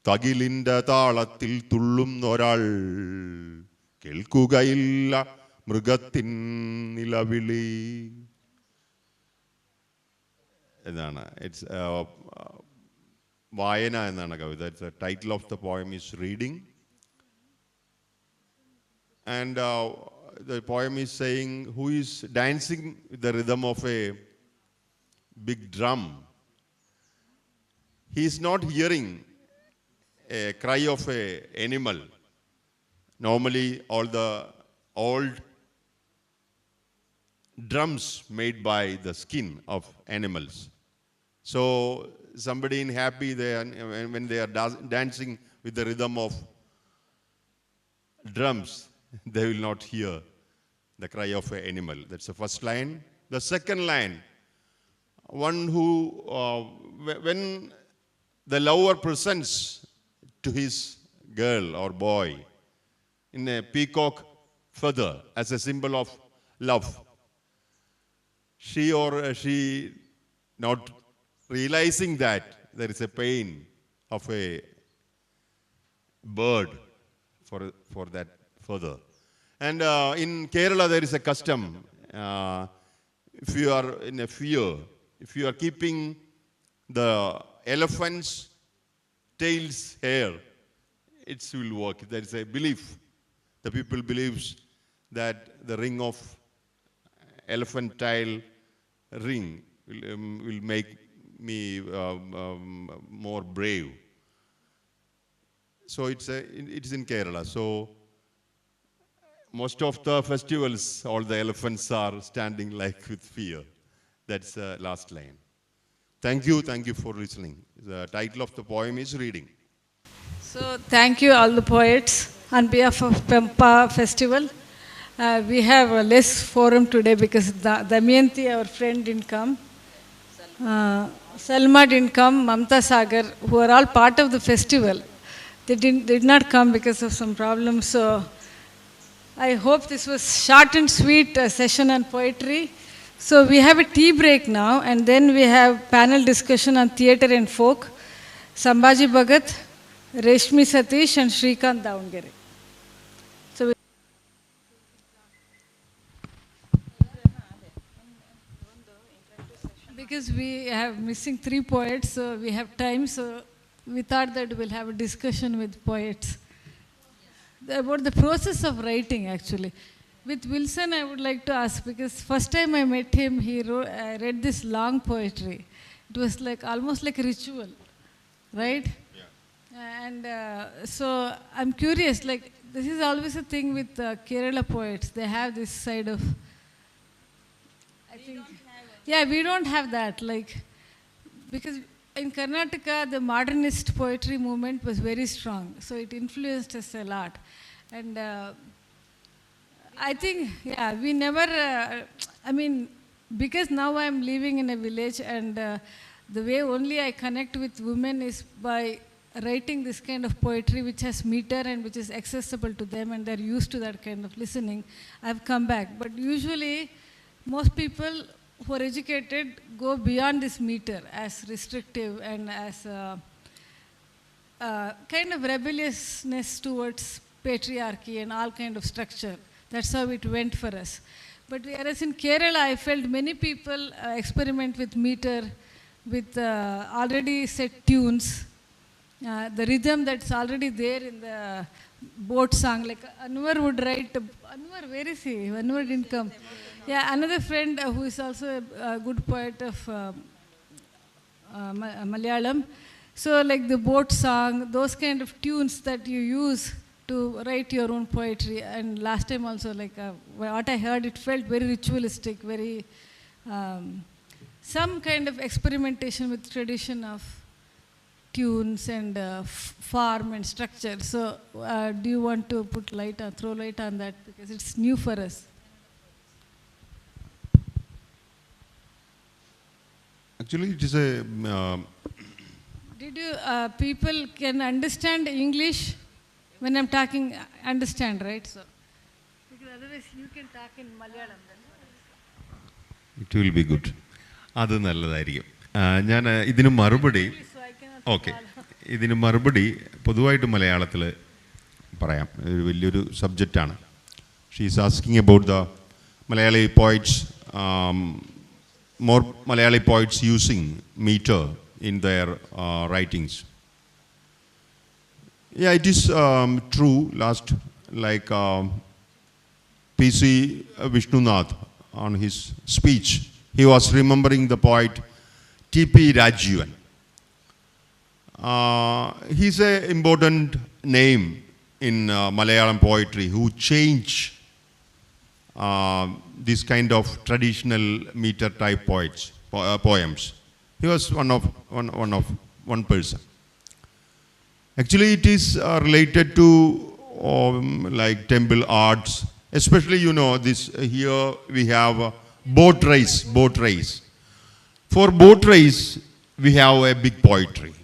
തകിലിൻ്റെ താളത്തിൽ തുള്ളുന്നൊരാൾ കേൾക്കുകയില്ല മൃഗത്തിൻ നിലവിളി എന്നാണ്. ഇറ്റ്സ് വായന എന്നാണ് കവിത. It's title of the poem is reading. And the poem is saying who is dancing with the rhythm of a big drum. He is not hearing a cry of a animal. Normally all the old drums made by the skin of animals. So somebody in happy, when they are dancing with the rhythm of drums, they will not hear the cry of an animal. That's the first line. The second line, one who, when the lover presents to his girl or boy in a peacock feather as a symbol of love, she not realizing that there is a pain of a bird for that further. And in Kerala there is a custom, if you are in a fear, if you are keeping the elephant's tail's hair, it will work. There is a belief. The people believes that the ring of elephant tail ring will make me more brave. So it's in Kerala. So most of the festivals, all the elephants are standing like with fear. That's the last line. Thank you for listening. The title of the poem is Reading. So thank you all the poets on behalf of Pempa Festival. We have a less forum today because Damayanti, our friend, didn't come. Salma didn't come. Mamta Sagar, who are all part of the festival, they did not come because of some problems. So I hope this was short and sweet session on poetry. So we have a tea break now, and then we have panel discussion on theatre and folk. Sambhaji Bhagat, Reshmi Satish, and Shrikant Davangere. So because we have missing 3 poets, so we have time. So we thought that we'll have a discussion with poets about the process of writing, actually. With Wilson, I would like to ask, because first time I met him, I read this long poetry. It was like almost like a ritual, right? Yeah. And so I'm curious, like this is always a thing with Kerala poets. They have this side of, I think, yeah, we don't have that, like, because in Karnataka, the modernist poetry movement was very strong, so it influenced us a lot. And I think, yeah, we never, I mean, because now I'm living in a village, and the way only I connect with women is by writing this kind of poetry which has meter and which is accessible to them, and they're used to that kind of listening. I've come back. But usually, most people who are educated go beyond this meter as restrictive and as kind of rebelliousness towards patriarchy and all kind of structure. That's how it went for us. But whereas in Kerala, I felt many people experiment with meter, with already set tunes, the rhythm that's already there in the boat song. Like Anwar would write, Anwar, where is he? Anwar didn't come. Yeah, another friend who is also a good poet of Malayalam. So like the boat song, those kind of tunes that you use to write your own poetry. And last time also, like what I heard, it felt very ritualistic, very some kind of experimentation with tradition of tunes and form and structure. So do you want to throw light on that, because it's new for us? Actually, it is a. Did you people can understand English when I'm talking? Understand, right? So because otherwise you can talk in Malayalam then. It will be good. അത് നല്ലതായിരിക്കും. ഞാൻ ഇതിന് മറുപടി, okay, ഇതിന് മറുപടി പൊതുവായിട്ട് മലയാളത്തിൽ പറയാം. ഒരു വലിയൊരു സബ്ജക്റ്റാണ്. She is asking about the Malayali poets, more Malayali poets using meter in their writings. Yeah, it is true. Last, like P.C. Vishnunath, on his speech, he was remembering the poet T.P. Rajivan. He's an important name in Malayalam poetry who changed this kind of traditional meter type poems. He was one person. Actually, it is related to like temple arts, especially this here we have boat race. For boat race, we have a big poetry,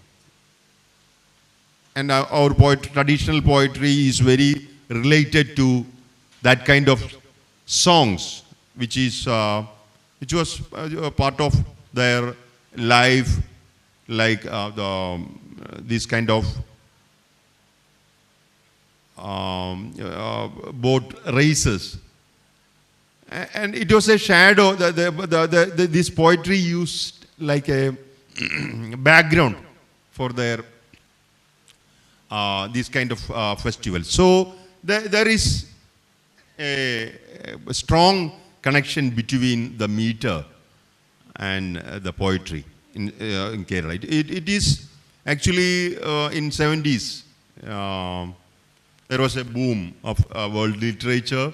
and our traditional poetry is very related to that kind of songs, which was part of their life, like this kind of boat races, and it was a shadow. This poetry used like a background for their this kind of festival. So there is a strong connection between the meter and the poetry in Kerala. It is actually in 70s there was a boom of world literature.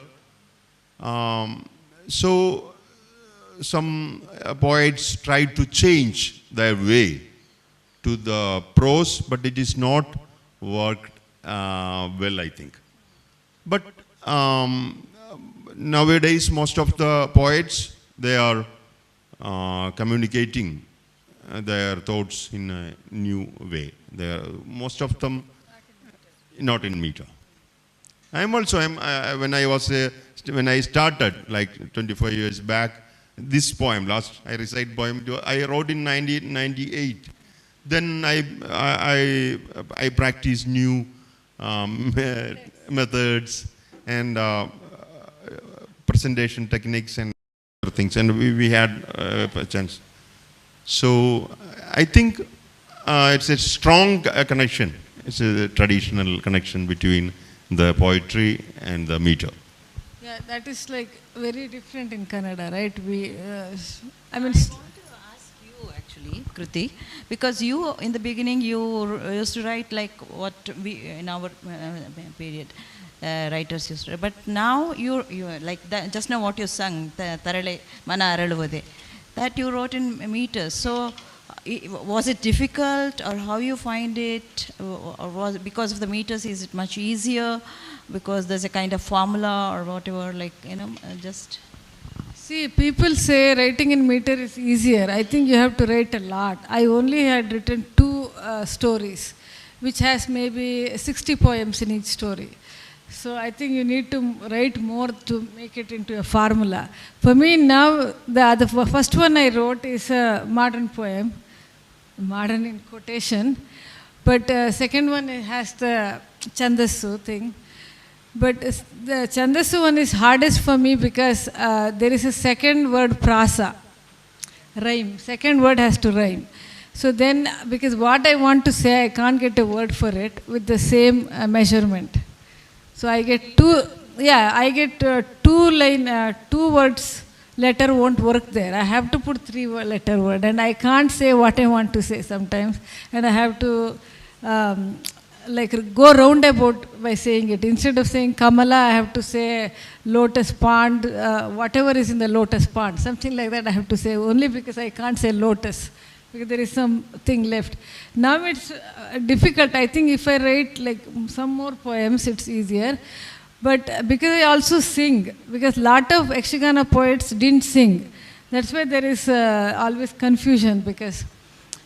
So some poets tried to change their way to the prose, but it is not worked well, I think. But nowadays, most of the poets, they are communicating their thoughts in a new way. Most of them not in meter. When I started like 25 years back, this poem, I recite poem, I wrote in 1998. Then I practiced new methods and presentation techniques and other things, and we had a chance. So I think it's a strong connection. It's a traditional connection between the poetry and the meter. Yeah, that is like very different in Kannada, right? I want to ask you actually, Kruti, because you in the beginning you used to write like what we in our period writers used to, but now you like that, just now what you sung, Tarale Mana Araluvade, that you wrote in meters. So Was it difficult, or how you find it, or was it because of the meters, is it much easier because there's a kind of formula or whatever, like, just... See, people say writing in meter is easier. I think you have to write a lot. I only had written 2 stories, which has maybe 60 poems in each story. So I think you need to write more to make it into a formula. For me now, the first one I wrote is a modern poem, modern in quotation, but second one has the Chandasu thing. But the Chandasu one is hardest for me because there is a second word prasa, rhyme. Second word has to rhyme. So then, because what I want to say, I can't get a word for it with the same measurement. So I get 2 words, letter won't work there. I have to put 3 letter word, and I can't say what I want to say sometimes, and I have to go roundabout by saying it. Instead of saying Kamala, I have to say lotus pond, whatever is in the lotus pond, something like that I have to say, only because I can't say lotus, because there is something left. Now it's difficult. I think if I write like some more poems, it's easier. But because I also sing, because lot of Yakshagana poets didn't sing, that's why there is always confusion, because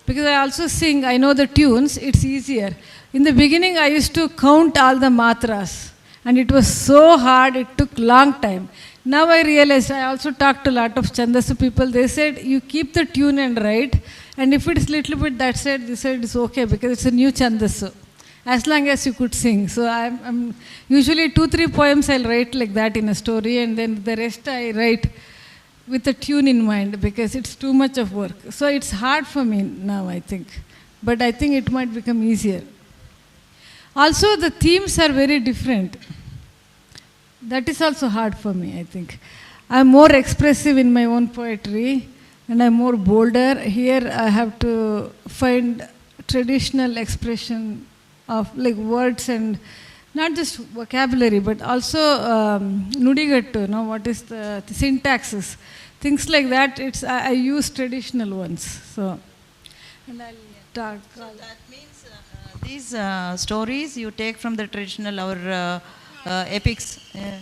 I also sing, I know the tunes, it's easier. In the beginning, I used to count all the matras, and it was so hard, it took long time. Now I realized, I also talked to a lot of Chandasu people, they said, you keep the tune and write, and if it's little bit that side, this side is okay, because it's a new Chandasu, as long as you could sing. So I'm usually 2-3 poems I'll write like that in a story, and then the rest I write with a tune in mind, because it's too much of work. So it's hard for me now, I think. But I think it might become easier. Also, the themes are very different. That is also hard for me, I think. I'm more expressive in my own poetry, and I'm more bolder. Here I have to find traditional expression of like words, and not just vocabulary, but also nudigattu, what is the syntaxes, things like that. I use traditional ones. So, and I'll talk. So that means these stories you take from the traditional or epics. Yeah.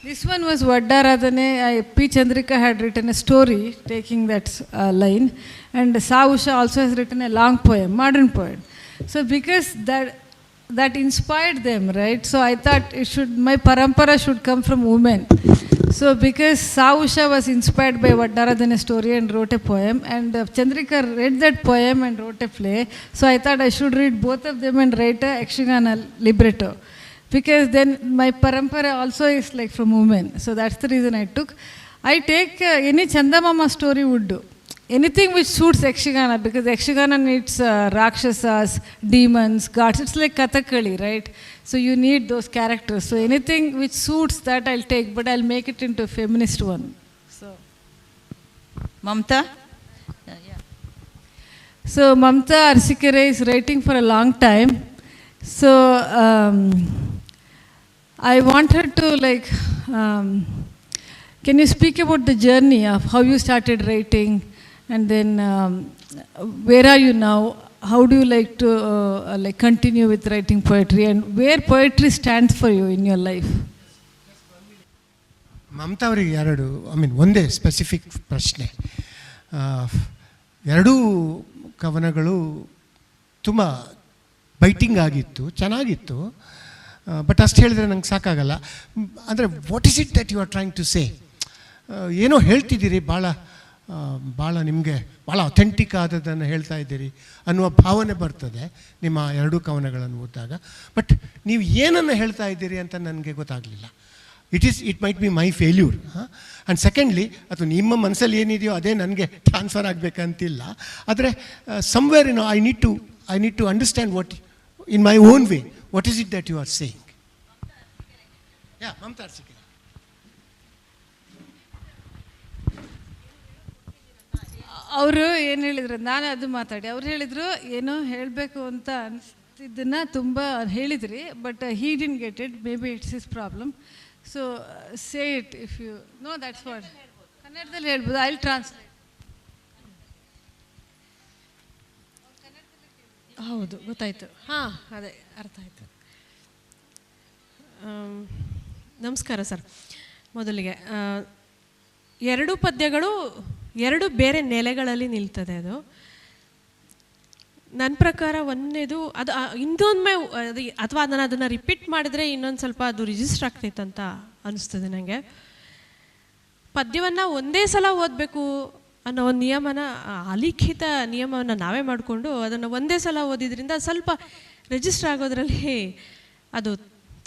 This one was Vaddaradane. P. Chandrika had written a story taking that line, and Sa Usha also has written a long poem, modern poem. So because that inspired them, right? So I thought my parampara should come from women. So because Sa Usha was inspired by Vaddaradane story and wrote a poem, and Chandrika read that poem and wrote a play. So I thought I should read both of them and write a Yakshagana libretto, because then my parampara also is like from women. So that's the reason I took. I take any Chandamama story would do. Anything which suits Yakshagana, because Yakshagana needs Rakshasas, demons, gods. It's like Kathakali, right? So you need those characters. So anything which suits that I'll take, but I'll make it into a feminist one. So, Mamta? Yeah. So Mamta Arsikere is writing for a long time. So I want her to can you speak about the journey of how you started writing, and then where are you now? How do you like to continue with writing poetry, and where poetry stands for you in your life? Mamata ಅವರಿಗೆ ಒಂದೇ specific ಪ್ರಶ್ನೆ. ಎರಡೂ ಕವನಗಳು ತುಂಬ biting ಆಗಿತ್ತು, ಚೆನ್ನಾಗಿತ್ತು. But ಅಷ್ಟು ಹೇಳಿದ್ರೆ ನಂಗೆ ಸಾಕಾಗಲ್ಲ. ಅಂದರೆ what is it that you are trying to say? ಏನೋ ಹೇಳ್ತಿದ್ದೀರಿ, ಭಾಳ ನಿಮಗೆ ಭಾಳ ಅಥೆಂಟಿಕ್ ಆದದನ್ನು ಹೇಳ್ತಾ ಇದ್ದೀರಿ ಅನ್ನುವ ಭಾವನೆ ಬರ್ತದೆ ನಿಮ್ಮ ಎರಡೂ ಕವನಗಳನ್ನು ಓದಿದಾಗ. ಬಟ್ ನೀವು ಏನನ್ನು ಹೇಳ್ತಾ ಇದ್ದೀರಿ ಅಂತ ನನಗೆ ಗೊತ್ತಾಗಲಿಲ್ಲ. It might be my failure. And secondly, ಅದು ನಿಮ್ಮ ಮನಸ್ಸಲ್ಲಿ ಏನಿದೆಯೋ ಅದೇ ನನಗೆ ಟ್ರಾನ್ಸ್ಫರ್ ಆಗಬೇಕಂತಿಲ್ಲ. ಆದರೆ somewhere I need to understand what in my own way, what is it that you are saying? Mamata Arsike. ಅವರು ಏನು ಹೇಳಿದ್ರು, ನಾನು ಅದು ಮಾತಾಡಿ, ಅವ್ರು ಹೇಳಿದರು ಏನೋ ಹೇಳಬೇಕು ಅಂತ ಅನಿಸ್ತಿದ್ದನ್ನು ತುಂಬ ಹೇಳಿದ್ರಿ, but he didn't get it. Maybe it's his problem. So say it if you know. That's what ಕನ್ನಡದಲ್ಲಿ ಹೇಳ್ಬೋದು. I will translate. ಹೌದು, ಗೊತ್ತಾಯಿತು. ಹಾಂ, ಅದೇ ಅರ್ಥ ಆಯಿತು. ನಮಸ್ಕಾರ ಸರ್. ಮೊದಲಿಗೆ ಎರಡು ಪದ್ಯಗಳು ಎರಡು ಬೇರೆ ನೆಲೆಗಳಲ್ಲಿ ನಿಲ್ತದೆ. ಅದು ನನ್ನ ಪ್ರಕಾರ ಒಂದನೇದು ಅದು ಇನ್ನೊಮ್ಮೆ ಅದು ಅಥವಾ ಅದನ್ನು ರಿಪೀಟ್ ಮಾಡಿದರೆ ಇನ್ನೊಂದು ಸ್ವಲ್ಪ ಅದು ರಿಜಿಸ್ಟರ್ ಆಗ್ತೈತೆ ಅಂತ ಅನಿಸ್ತದೆ ನನಗೆ. ಪದ್ಯವನ್ನು ಒಂದೇ ಸಲ ಓದಬೇಕು ಅನ್ನೋ ಒಂದು ನಿಯಮನ, ಅಲಿಖಿತ ನಿಯಮವನ್ನು ನಾವೇ ಮಾಡಿಕೊಂಡು ಅದನ್ನು ಒಂದೇ ಸಲ ಓದಿದ್ರಿಂದ ಸ್ವಲ್ಪ ರಿಜಿಸ್ಟರ್ ಆಗೋದ್ರಲ್ಲಿ ಅದು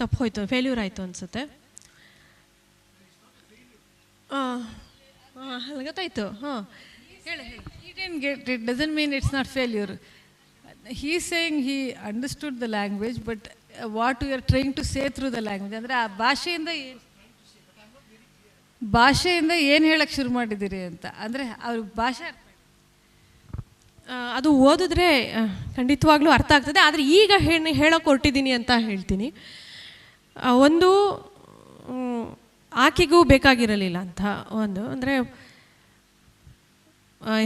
ತಪ್ಪು ಹೋಯ್ತು, ಫೇಲ್ಯೂರ್ ಆಯಿತು ಅನಿಸುತ್ತೆ. ಗೊತ್ತಾಯಿತು. ಹಾಂ, ಹೇಳಿ. He didn't get it, doesn't mean it's not failure. He's saying he understood the language, but what we are trying to say through the language. ಅಂದರೆ ಆ ಭಾಷೆಯಿಂದ ಏನು ಹೇಳಕ್ಕೆ ಶುರು ಮಾಡಿದ್ದೀರಿ ಅಂತ. ಅಂದರೆ ಅವ್ರ ಭಾಷೆ ಅದು ಓದಿದ್ರೆ ಖಂಡಿತವಾಗ್ಲೂ ಅರ್ಥ ಆಗ್ತದೆ. ಆದರೆ ಈಗ ಹೇಳೋಕೆ ಹೊರಟಿದ್ದೀನಿ ಅಂತ ಹೇಳ್ತೀನಿ. ಒಂದು ಆಕೆಗೂ ಬೇಕಾಗಿರಲಿಲ್ಲ ಅಂತ ಒಂದು, ಅಂದರೆ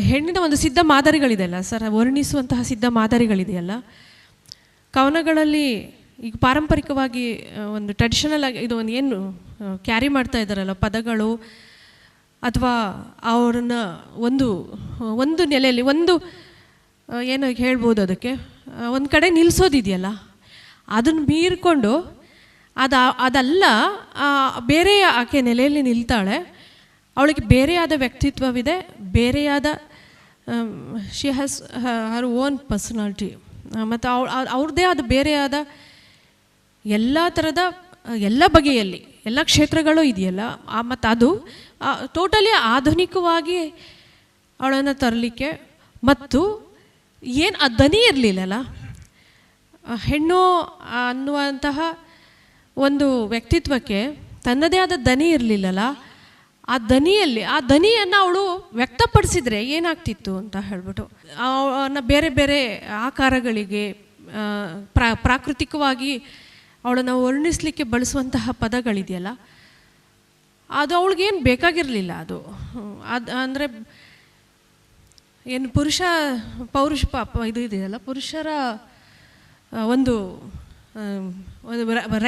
ಹೆಣ್ಣಿನ ಒಂದು ಸಿದ್ಧ ಮಾದರಿಗಳಿದೆಯಲ್ಲ ಸರ್, ವರ್ಣಿಸುವಂತಹ ಸಿದ್ಧ ಮಾದರಿಗಳಿದೆಯಲ್ಲ ಕವನಗಳಲ್ಲಿ. ಈಗ ಪಾರಂಪರಿಕವಾಗಿ ಒಂದು ಟ್ರೆಡಿಷನಲ್ ಆಗಿ ಇದು ಒಂದು ಏನು ಕ್ಯಾರಿ ಮಾಡ್ತಾ ಇದ್ದಾರಲ್ಲ ಪದಗಳು, ಅಥವಾ ಅವ್ರನ್ನ ಒಂದು ನೆಲೆಯಲ್ಲಿ ಒಂದು ಏನೋ ಹೇಳ್ಬೋದು, ಅದಕ್ಕೆ ಒಂದು ಕಡೆ ನಿಲ್ಲಿಸೋದಿದೆಯಲ್ಲ, ಅದನ್ನು ಮೀರಿಕೊಂಡು ಅದಲ್ಲ ಬೇರೆ ಆಕೆ ನೆಲೆಯಲ್ಲಿ ನಿಲ್ತಾಳೆ. ಅವಳಿಗೆ ಬೇರೆಯಾದ ವ್ಯಕ್ತಿತ್ವವಿದೆ, ಬೇರೆಯಾದ she has her own personality, ಮತ್ತು ಅವ್ರದ್ದೇ ಆದ ಬೇರೆಯಾದ ಎಲ್ಲ ಥರದ ಎಲ್ಲ ಬಗೆಯಲ್ಲಿ ಎಲ್ಲ ಕ್ಷೇತ್ರಗಳು ಇದೆಯಲ್ಲ. ಮತ್ತು ಅದು ಟೋಟಲಿ ಆಧುನಿಕವಾಗಿ ಅವಳನ್ನು ತರಲಿಕ್ಕೆ, ಮತ್ತು ಏನು ಆ ದನಿ ಇರಲಿಲ್ಲಲ್ಲ, ಹೆಣ್ಣು ಅನ್ನುವಂತಹ ಒಂದು ವ್ಯಕ್ತಿತ್ವಕ್ಕೆ ತನ್ನದೇ ಆದ ದನಿ ಇರಲಿಲ್ಲಲ್ಲ. ಆ ದನಿಯನ್ನು ಅವಳು ವ್ಯಕ್ತಪಡಿಸಿದರೆ ಏನಾಗ್ತಿತ್ತು ಅಂತ ಹೇಳ್ಬಿಟ್ಟು ಅವನ್ನ ಬೇರೆ ಬೇರೆ ಆಕಾರಗಳಿಗೆ ಪ್ರಾಕೃತಿಕವಾಗಿ ಅವಳನ್ನು ವರ್ಣಿಸ್ಲಿಕ್ಕೆ ಬಳಸುವಂತಹ ಪದಗಳಿದೆಯಲ್ಲ, ಅದು ಅವಳಿಗೇನು ಬೇಕಾಗಿರಲಿಲ್ಲ. ಅದು ಅಂದರೆ ಏನು ಪೌರುಷ ಇದು ಇದೆಯಲ್ಲ, ಪುರುಷರ ಒಂದು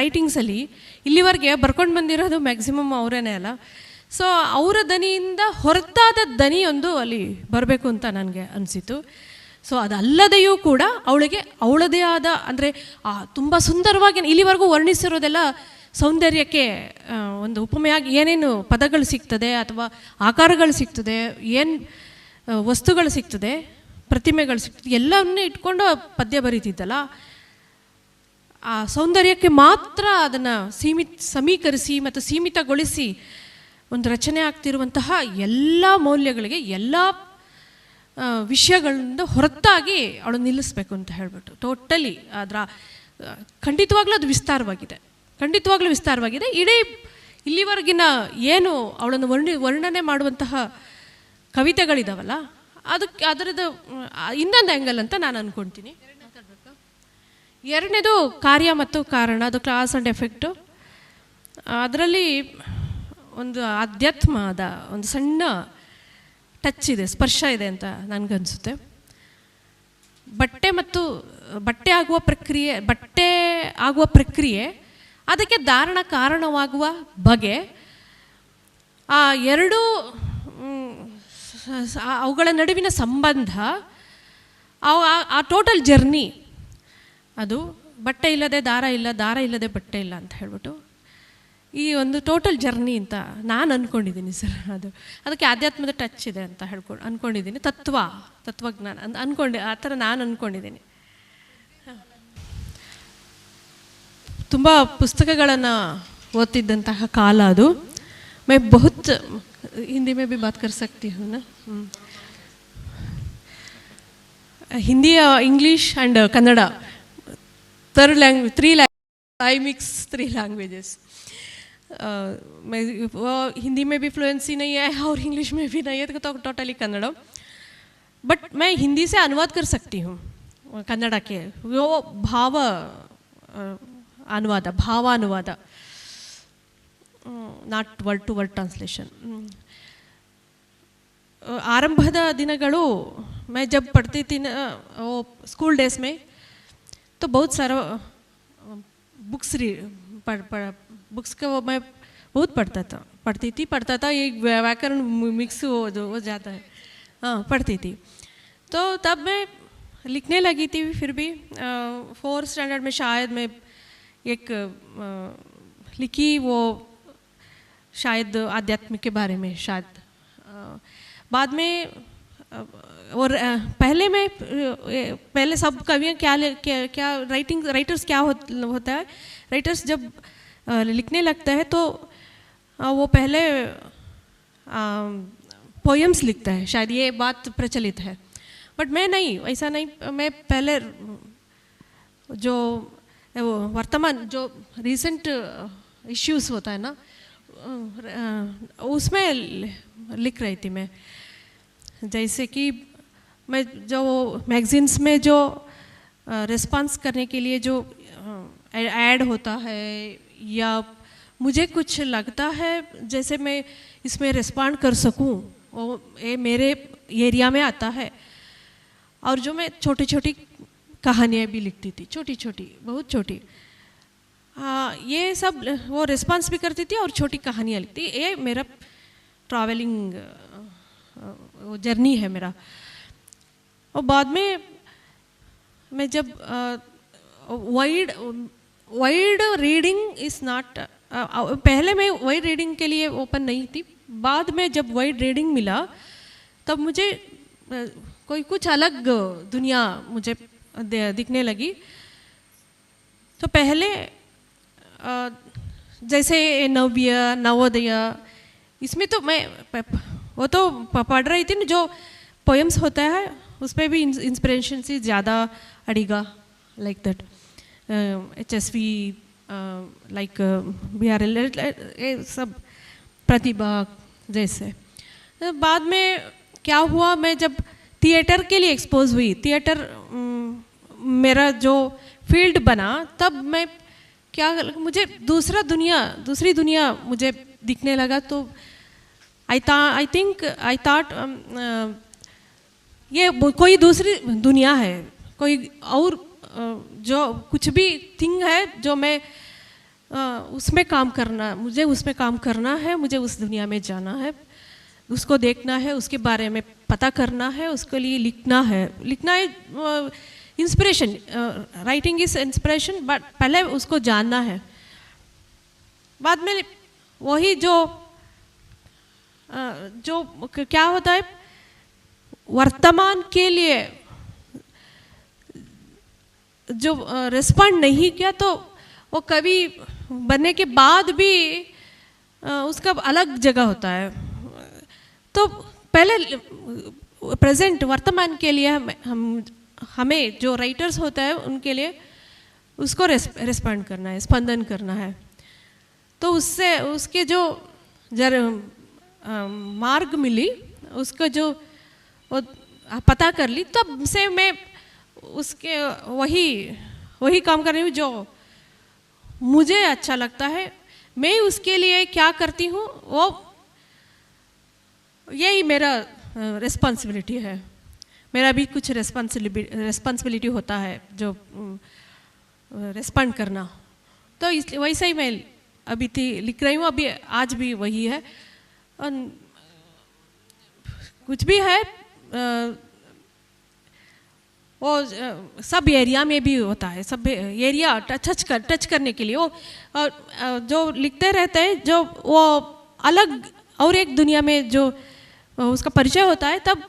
ರೈಟಿಂಗ್ಸಲ್ಲಿ ಇಲ್ಲಿವರೆಗೆ ಬರ್ಕೊಂಡು ಬಂದಿರೋದು ಮ್ಯಾಕ್ಸಿಮಮ್ ಅವರೇನೇ ಅಲ್ಲ. ಸೊ ಅವರ ದನಿಯಿಂದ ಹೊರತಾದ ದನಿಯೊಂದು ಅಲ್ಲಿ ಬರಬೇಕು ಅಂತ ನನಗೆ ಅನಿಸಿತು. ಸೊ ಅದಲ್ಲದೆಯೂ ಕೂಡ ಅವಳಿಗೆ ಅವಳದೇ ಆದ, ಅಂದರೆ ತುಂಬ ಸುಂದರವಾಗಿ ಇಲ್ಲಿವರೆಗೂ ವರ್ಣಿಸಿರೋದೆಲ್ಲ ಸೌಂದರ್ಯಕ್ಕೆ ಒಂದು ಉಪಮೆಯಾಗಿ ಏನೇನು ಪದಗಳು ಸಿಗ್ತದೆ ಅಥವಾ ಆಕಾರಗಳು ಸಿಗ್ತದೆ, ಏನು ವಸ್ತುಗಳು ಸಿಗ್ತದೆ, ಪ್ರತಿಮೆಗಳು ಸಿಗ್ತದೆ, ಎಲ್ಲವನ್ನೂ ಇಟ್ಕೊಂಡು ಪದ್ಯ ಬರೀತಿದ್ದಲ್ಲ. ಆ ಸೌಂದರ್ಯಕ್ಕೆ ಮಾತ್ರ ಅದನ್ನು ಸಮೀಕರಿಸಿ ಮತ್ತು ಸೀಮಿತಗೊಳಿಸಿ ಒಂದು ರಚನೆ ಆಗ್ತಿರುವಂತಹ ಎಲ್ಲ ಮೌಲ್ಯಗಳಿಗೆ, ಎಲ್ಲ ವಿಷಯಗಳಿಂದ ಹೊರತಾಗಿ ಅವಳು ನಿಲ್ಲಿಸ್ಬೇಕು ಅಂತ ಹೇಳ್ಬಿಟ್ಟು ಟೋಟಲಿ ಅದರ ಖಂಡಿತವಾಗ್ಲೂ ಅದು ವಿಸ್ತಾರವಾಗಿದೆ. ಇಡೀ ಇಲ್ಲಿವರೆಗಿನ ಏನು ಅವಳನ್ನು ವರ್ಣನೆ ಮಾಡುವಂತಹ ಕವಿತೆಗಳಿದಾವಲ್ಲ, ಅದರದ್ದು ಇನ್ನೊಂದು ಆ್ಯಂಗಲ್ ಅಂತ ನಾನು ಅಂದ್ಕೊಳ್ತೀನಿ. ಎರಡನೇದು ಕಾರ್ಯ ಮತ್ತು ಕಾರಣ, ಅದು ಕ್ಲಾಸ್ ಆ್ಯಂಡ್ ಎಫೆಕ್ಟು. ಅದರಲ್ಲಿ ಒಂದು ಆಧ್ಯಾತ್ಮದ ಒಂದು ಸಣ್ಣ ಟಚ್ ಇದೆ, ಸ್ಪರ್ಶ ಇದೆ ಅಂತ ನನಗನ್ಸುತ್ತೆ. ಬಟ್ಟೆ ಆಗುವ ಪ್ರಕ್ರಿಯೆ, ಅದಕ್ಕೆ ಕಾರಣವಾಗುವ ಬಗೆ, ಆ ಎರಡು ಅವುಗಳ ನಡುವಿನ ಸಂಬಂಧ, ಆ ಟೋಟಲ್ ಜರ್ನಿ, ಅದು ಬಟ್ಟೆ ಇಲ್ಲದೆ ದಾರ ಇಲ್ಲ, ದಾರ ಇಲ್ಲದೆ ಬಟ್ಟೆ ಇಲ್ಲ ಅಂತ ಹೇಳ್ಬಿಟ್ಟು ಈ ಒಂದು ಟೋಟಲ್ ಜರ್ನಿ ಅಂತ ನಾನು ಅಂದ್ಕೊಂಡಿದ್ದೀನಿ ಸರ್. ಅದಕ್ಕೆ ಆಧ್ಯಾತ್ಮದ ಟಚ್ ಇದೆ ಅಂತ ಅಂದ್ಕೊಂಡಿದ್ದೀನಿ. ತತ್ವಜ್ಞಾನ ಆ ಥರ ನಾನು ಅಂದ್ಕೊಂಡಿದ್ದೀನಿ. ತುಂಬ ಪುಸ್ತಕಗಳನ್ನು ಓದ್ತಿದ್ದಂತಹ ಕಾಲ ಅದು. मैं बहुत हिंदी में भी बात कर सकती हूँ ना. Hindi, English and Kannada, third language, 3 languages. I mix 3 languages. मैं हिंदी में भी फ्लुएंसी नहीं है और इंग्लिश में भी नहीं है, तो टोटली कन्नड़. बट मैं हिंदी से अनुवाद कर सकती हूँ कन्नड़ा के, वो भावानुवाद, not word to word translation. ಆರಂಭದ ದಿನಗಳು मैं जब पढ़ती थी ना वो स्कूल डेज में, तो बहुत सारा बुक्स बुक्स का वो मैं बहुत पढ़ता था ये व्याकरण मिक्स हो जाता है, हाँ पढ़ती थी। तो तब मैं लिखने लगी थी, फिर भी 4th स्टैंडर्ड में शायद मैं एक लिखी, वो शायद आध्यात्म के बारे में शायद। बाद में और पहले सब कवियाँ क्या राइटर्स क्या होता है, राइटर्स जब लिखने लगता है तो वो पहले पोएम्स लिखता है, शायद ये बात प्रचलित है। बट मैं नहीं, ऐसा नहीं, मैं पहले जो वो वर्तमान जो रिसेंट इश्यूज होता है ना उसमें लिख रही थी मैं। जैसे कि मैं जो मैगजीन्स में जो रिस्पॉन्स करने के लिए जो ऐड होता है, या मुझे कुछ लगता है जैसे मैं इसमें रिस्पॉन्ड कर सकूं, वो ये मेरे एरिया में आता है। और जो मैं छोटी छोटी कहानियाँ भी लिखती थी, छोटी छोटी, बहुत छोटी, ये सब वो रिस्पॉन्स भी करती थी और छोटी कहानियाँ लिखती। ये मेरा ट्रैवलिंग वो जर्नी है मेरा। और बाद में मैं जब वाइड रीडिंग इज़ नॉट, पहले मैं वाइड रीडिंग के लिए ओपन नहीं थी। बाद में जब वाइड रीडिंग मिला तब मुझे कोई कुछ अलग दुनिया मुझे दिखने लगी। तो पहले जैसे नव्य, नवोदय, इसमें तो मैं वो तो पढ़ रही थी ना, जो पोएम्स होता है उस पर भी इंस्पिरेशन से ज़्यादा अड़ेगा, like that HSV, like BRL, ये सब प्रतिभा जैसे। बाद में क्या हुआ, मैं जब थिएटर के लिए एक्सपोज हुई, थिएटर मेरा जो फील्ड बना, तब मैं मुझे दूसरी दुनिया मुझे दिखने लगा। तो आई थॉट ये कोई दूसरी दुनिया है, कोई और जो कुछ भी थिंग है जो मैं उसमें काम करना, मुझे उसमें काम करना है, मुझे उस दुनिया में जाना है, उसको देखना है, उसके बारे में पता करना है, उसके लिए लिखना है। Inspiration, writing is inspiration, but पहले उसको जानना है। बाद में वही जो क्या होता है, वर्तमान के लिए जो रिस्पॉन्ड नहीं किया, तो वो कभी बनने के बाद भी उसका अलग जगह होता है। तो पहले प्रेजेंट वर्तमान के लिए हमें जो राइटर्स होता है उनके लिए उसको रिस्पॉन्ड करना है, स्पंदन करना है। तो उससे उसके जो मार्ग मिली, उसका जो वो पता कर ली, तब से मैं उसके वही काम कर रही हूँ जो मुझे अच्छा लगता है। मैं उसके लिए क्या करती हूँ, वो यही मेरा रिस्पॉन्सिबिलिटी है। मेरा भी कुछ रिस्पॉन्सिबिलिटी होता है जो रिस्पॉन्ड करना। तो इसलिए वैसे ही मैं अभी लिख रही हूँ, अभी आज भी वही है। और कुछ भी है वो सब एरिया में भी होता है, सब एरिया टच करने के लिए वो जो लिखते रहते हैं, जो वो अलग और एक दुनिया में जो उसका परिचय होता है, तब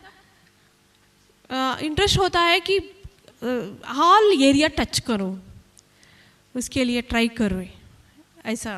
इंटरेस्ट होता है कि ऑल एरिया टच करो, उसके लिए ट्राई करो, ऐसा